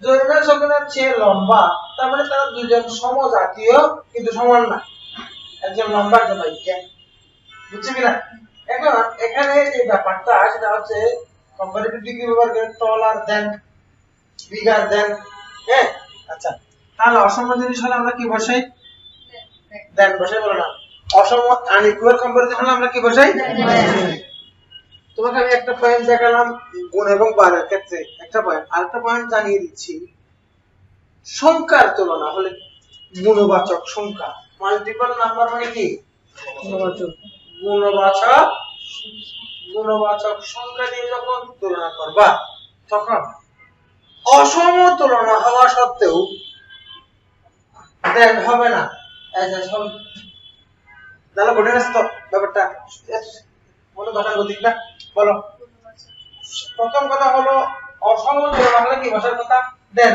S1: জরিনা সকলের চেয়ে লম্বা তার মানে তারা দুজন সমজাতীয় কিন্তু সমান না একজন লম্বা একজন বাইকে বুঝছি কিনা এখন এখানে যে ব্যাপারটা সেটা হচ্ছে কম্পারেটিভ ডিগ্রি ব্যবহার করে টলার দেন বিগার দেন হ্যাঁ আচ্ছা তাহলে অসম জিনিস হলে আমরা কি বসাই দেন বসাই বলো না অসম আনইকুয়াল কম্পারিজন হলে আমরা কি বসাই তোমাকে আমি একটা পয়েন্ট দেখালাম গুণ এবং বারের ক্ষেত্রে একটা পয়েন্ট আরেকটা পয়েন্ট জানিয়ে দিচ্ছি সংখ্যার তুলনা হলে গুণবাচক সংখ্যা মাল্টিপল নাম্বার মানে কি গুণবাচক সংখ্যা দিয়ে যখন তুলনা করবা তখন অসম তুলনা হওয়া সত্ত্বেও দেন হবে না তাহলে ঘটে গেছে তো ব্যাপারটা বলো গতানুগতিক না বলো প্রথম কথা হলো অসম তুলনা হলে কি বসার কথা দেন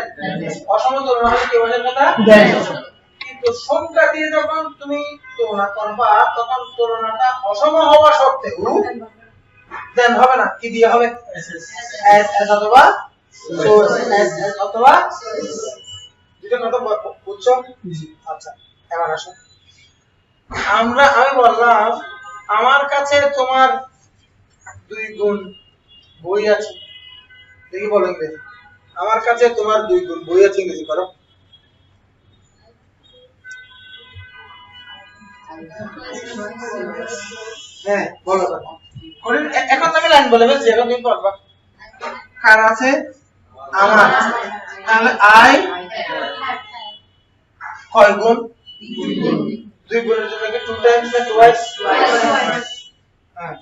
S1: অসম তুলনা হলে কি বসার কথা দেন কিন্তু সংখ্যা দিয়ে যখন তুমি তুলনা করবা তখন তুলনাটা অসম হওয়া সত্ত্বেও দেন হবে না কি দিয়ে হবে s অথবা s অথবা দুটো কথা বুঝছো আচ্ছা এবার আসো আমি বললাম আমার কাছে তোমার 2 গুণ বই আছে দেখি বলো ইংরেজি আমার কাছে তোমার 2 গুণ বই আছে ইংরেজি করো হ্যাঁ বলো করেন এখন আমি লাইন বলে বলছি এখন তুমি পড়বা কার আছে আমার তাহলে আই কয় গুণ 2 গুণের জন্য কি 2 টাইমস না টুয়াইস হ্যাঁ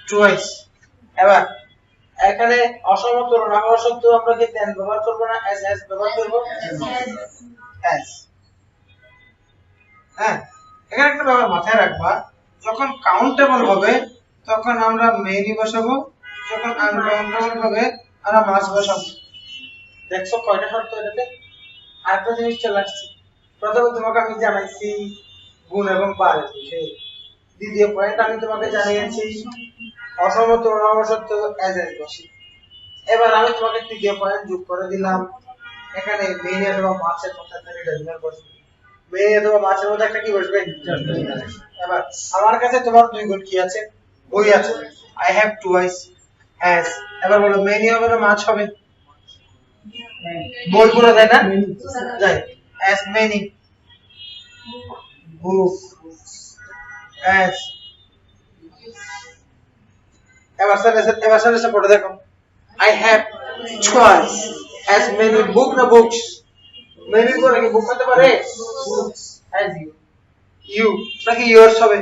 S1: টুয়াইস এবার এখানে অসম তুলনা হওয়া সত্ত্বেও আমরা কি দেন ব্যবহার করব না s ব্যবহার করব s হ্যাঁ এখানে একটা ব্যাপার মাথায় রাখবা যখন কাউন্টেবল হবে তখন আমরা মেনি বসাবো যখন আনকাউন্টেবল হবে আমরা মাস বসাবো দেখছো কয়টা শর্ত এটাতে আরেকটা জিনিস চলে আসছে প্রথমে তোমাকে আমি জানাইছি গুণ এবং বারের বিষয়ে দ্বিতীয় পয়েন্ট আমি তোমাকে জানিয়েছি অসম তুলনা হওয়া সত্ত্বেও s বসে এবার আমি তোমাকে তৃতীয় পয়েন্ট যোগ করে দিলাম এখানে মেনি অথবা মাসের মধ্যে একটা ডিটারমিনার বসবে মেনি অথবা মাসের মধ্যে একটা কি বসবে এবার আমার কাছে তোমার 2 গুণ কি আছে বই আছে I have twice as এবার বলো মেনি হবে না মাছ হবে বই পুরো যায় না যায় as many books as এবার স্যার পড়ে দেখো I have twice as many book না books many করে কি বুক হতে পারে as you নাকি yours হবে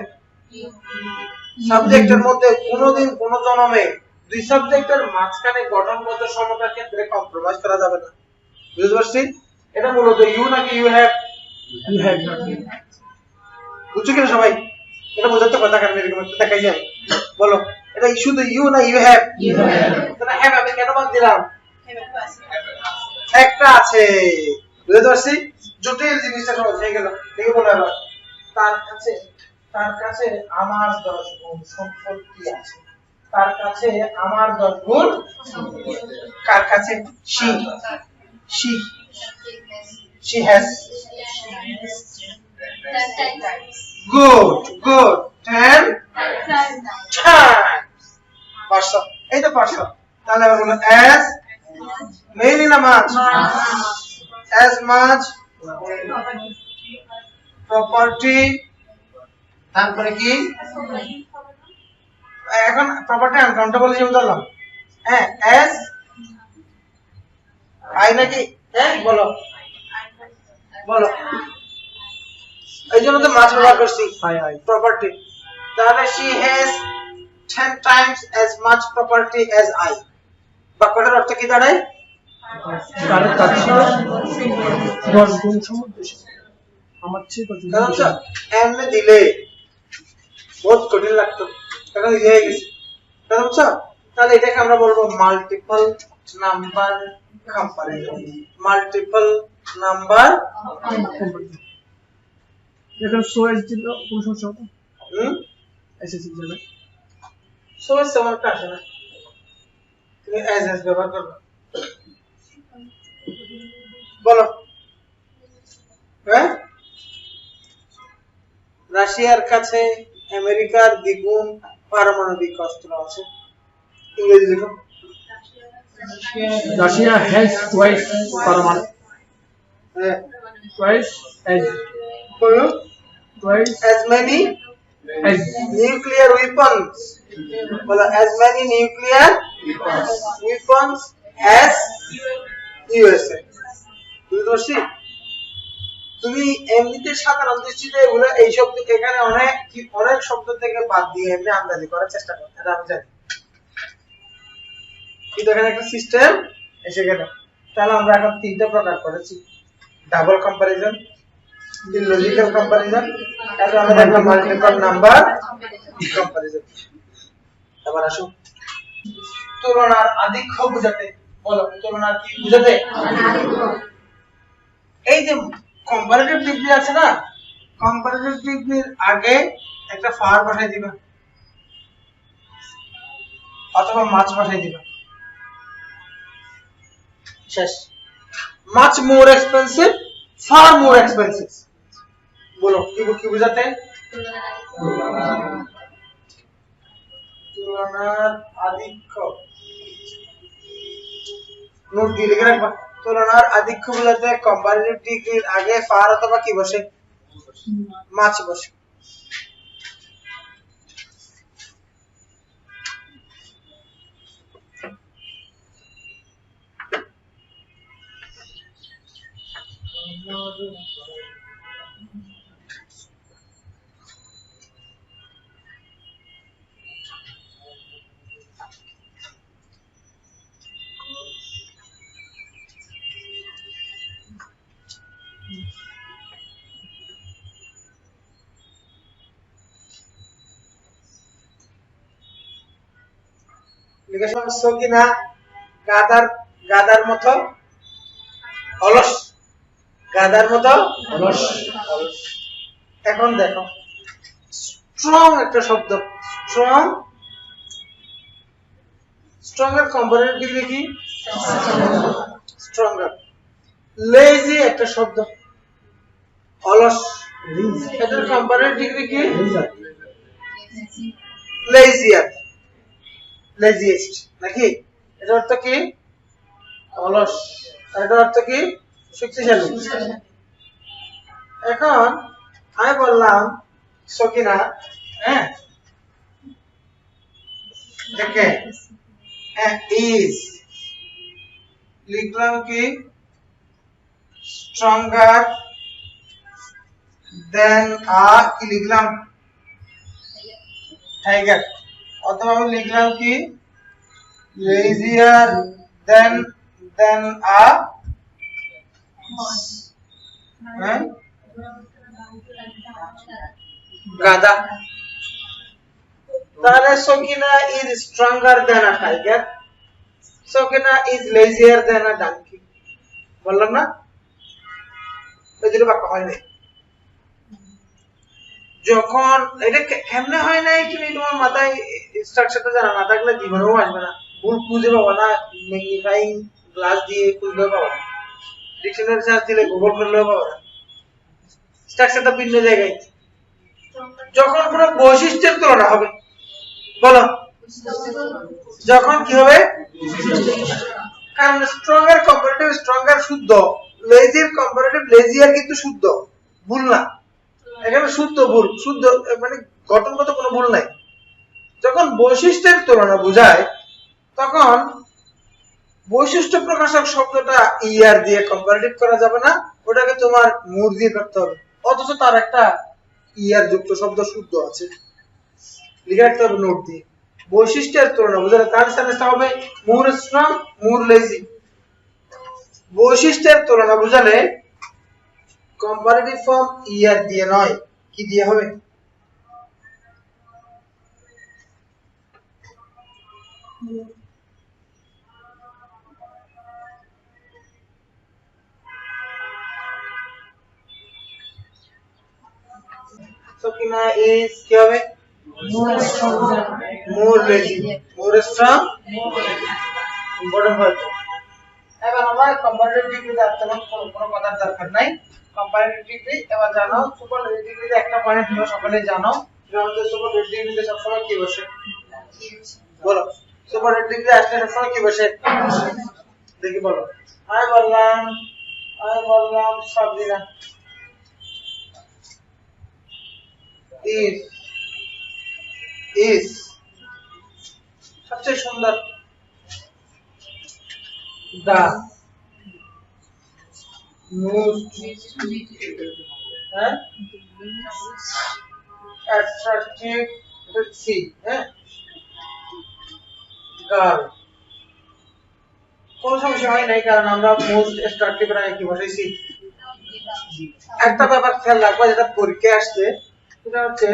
S1: সাবজেক্টের মধ্যে কোনোদিন কোনো জন্মে দুই সাবজেক্টের মাঝখানে গঠনগত সমতার ক্ষেত্রে কম্প্রোমাইজ করা যাবে না বুঝতে পারছি এটা মূলত ইউ নাকি ইউ হ্যাভ বুঝছো কিনা সবাই এটা বোঝাতে কথা কারণ এরকম একটা দেখাই যায় বলো এটা শুধু ইউ না ইউ হ্যাভ তাহলে হ্যাভ আমি কেন বাদ দিলাম একটা আছে বুঝতে পারছি জটিল জিনিসটা সহজ হয়ে গেল দেখে বলো এবার তার কাছে আমার 10 গুণ সম্পত্তি আছে তার কাছে আমার 10 গুণ কার কাছে she has good 10 times পাঁচশো এই তো পাঁচশো তাহলে আমরা বলবো as many না much as much property তারপরে কি এখন প্রপার্টি আনকাউন্টেবল হিসেবে ধরলাম হ্যাঁ as আই নাকি হ্যাঁ বলো এই জন্য তো মাছ ব্যবহার করছি প্রপার্টি তাহলে she has 10 times as much property as I বাক্যটার অর্থ কি দাঁড়ায়
S2: তার কাছে 10 গুণ সমৃদ্ধ আমার চেয়ে কত
S1: আচ্ছা এমনি দিলে বহুত কঠিন লাগতো এখন ইজি হয়ে গেছে আচ্ছা তাহলে এটাকে আমরা বলবো multiple number comparison multiple number
S2: এখন সোয়েজ দিল কোন সমস্যা হতো এসএসসি যাবে
S1: সোয়েজ আমার আসে না তুমি এস ব্যবহার করবে বলো হ্যাঁ রাশিয়ার কাছে আমেরিকার দ্বিগুণ পারমাণবিক অস্ত্র আছে ইংরেজি লিখো
S2: Russia has twice paramount twice
S1: as many
S2: as
S1: nuclear weapons as many nuclear weapons as USA বুঝতে পারছি তুমি এমনিতে সাধারণ দৃষ্টিতে এগুলো এই শব্দ এখানে অনেক শব্দ থেকে বাদ দিয়ে এমনি আন্দাজি করার চেষ্টা করো এটা আমি জানি কিন্তু এখানে একটা সিস্টেম এসে গেল তাহলে আমরা এখন তিনটা প্রকার করেছি ডাবল কম্পারিজন লজিক্যাল কম্পারিজন তারপর আমরা দেখলাম মাল্টিপল নাম্বার কম্পারিজন এবার আসো তুলনার আধিক্য বোঝাতে বলো তুলনার কি বোঝাতে এই যে কম্পারেটিভ ডিগ্রি আছে না কম্পারেটিভ ডিগ্রির আগে একটা ফার বসাই দিবা অথবা মাছ বসাই দিবা শেষ much more expensive fur more expensive বলো কি বোঝাতে তুলনার আধিক্য নোট দিয়ে লিখে রাখবা তুলনার আধিক্য বোঝাতে কম্পারেটিভ ডিগ্রির আগে ফার অথবা কি বসে মাছ বসে কিনা গাদার মতো অলস এখন দেখো স্ট্রং একটা শব্দ স্ট্রং এর কম্পারেটিভ ডিগ্রি কি স্ট্রঙ্গার লেজি একটা শব্দ অলস এটার কম্পারেটিভ ডিগ্রি কি লেজিয়ার লেজিয়েস্ট নাকি এটার অর্থ কি অলস আর এটার অর্থ কি শক্তিশালী এখন আমি বললাম সকিনা, হ্যাঁ দেখে ইজ লিখলাম কি স্ট্রঙ্গার দেন কি লিখলাম টাইগার, অথবা আমি লিখলাম কি lazier than a হ্যাঁ গাধা। তাহলে Sakina is stronger than a tiger, Sakina is lazier than a donkey, বললাম না? এই দুটো বাক্য হয় নাই। যখন এটা কেমনে হয় নাই তুমি তোমার মাথায় স্ট্রাকচারটা জানা না থাকলে জীবনেও আসবে না, ভুল খুঁজে পাবো না, ম্যাগনিফাইং গ্লাস দিয়ে খুঁজলেও পাবো না, ডিকশনারি সার্চ দিলে গুগল করলেও পাবো না, স্ট্রাকচারটা ভিন্ন জায়গায়। যখন কোনো বৈশিষ্ট্যের তুলনা হবে, বলো যখন কি হবে, কারণ স্ট্রঙ্গার কম্পারেটিভ স্ট্রঙ্গার শুদ্ধ, লেজির কম্পারেটিভ লেজিয়ার কিন্তু শুদ্ধ, ভুল না, এখানে শুদ্ধ ভুল, শুদ্ধ মানে গঠনগত কোনো ভুল নাই। যখন বৈশিষ্ট্যের তুলনা বোঝায় তখন বৈশিষ্ট্য প্রকাশক শব্দটা ইয়ার দিয়ে কম্পারেটিভ করা যাবে না, ওটাকে তোমার মুর দিয়ে করতে হবে, অথচ তার একটা ইয়ার যুক্ত শব্দ শুদ্ধ আছে, লিখে রাখতে হবে নোট দিয়ে। বৈশিষ্ট্যের তুলনা বোঝালে তার সেন্টেন্সটা হবে মোর স্ট্রং মোর লেজি। বৈশিষ্ট্যের তুলনা বোঝালে কম্পারেটিভ ফর্ম ইয়ার দিয়ে নয়, কি দিয়ে হবে? সকিনা ইজ কি হবে? More lazy, more strong, important word. এবার আমরা কম্পারেটিভ ডিগ্রিতে তেমন কোনো কথার দরকার নাই। কম্পারেটিভ ডিগ্রি এবার জানো, সুপারলেটিভ ডিগ্রিতে একটা পয়েন্ট তোমরা সকলেই জানো, যে আমাদের সুপারলেটিভ ডিগ্রিতে সবসময় কি বসে, বলো সুপারলেটিভ ডিগ্রি আসলে সবসময় কি বসে, দেখি বলো। আমি বললাম সাবরিনা is সবচেয়ে সুন্দর, the most attractive, let's see, girl, কোনো সমস্যা হয় নাই, কারণ আমরা মোস্ট অ্যাট্রাকটিভ এর আগে কি বসাইছি। একটা ব্যাপার খেয়াল রাখবা, যেটা পরীক্ষায় আসছে, সেটা হচ্ছে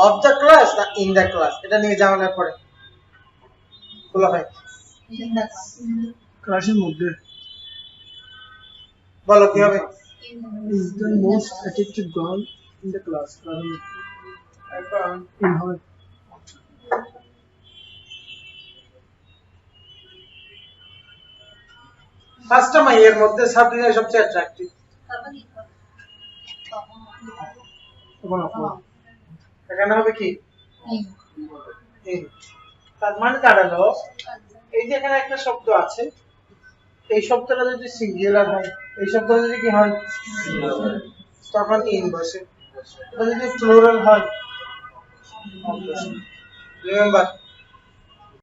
S1: অফ দ্য ক্লাস না ইন দ্য ক্লাস, এটা নিয়ে ঝামেলা পড়ে, খোলা হয়
S2: ক্লাসের মধ্যে।
S1: বলো কি হবে?
S2: is the most attractive girl in the class, কারণ
S1: এখন
S2: in হয়।
S1: ফার্স্ট মাইয়ের মধ্যে সাবরিনা সবচেয়ে অ্যাট্রাকটিভ,
S2: তখন আপু
S1: এখানে হবে কি in। তার মানে দাঁড়ালো এই যে এখানে একটা শব্দ আছে, এই শব্দটা যদি সিঙ্গুলার হয়, এই শব্দটা যদি কি হয়, তখন ইন বসে, এটা যদি প্লুরাল হয় রিমেম্বার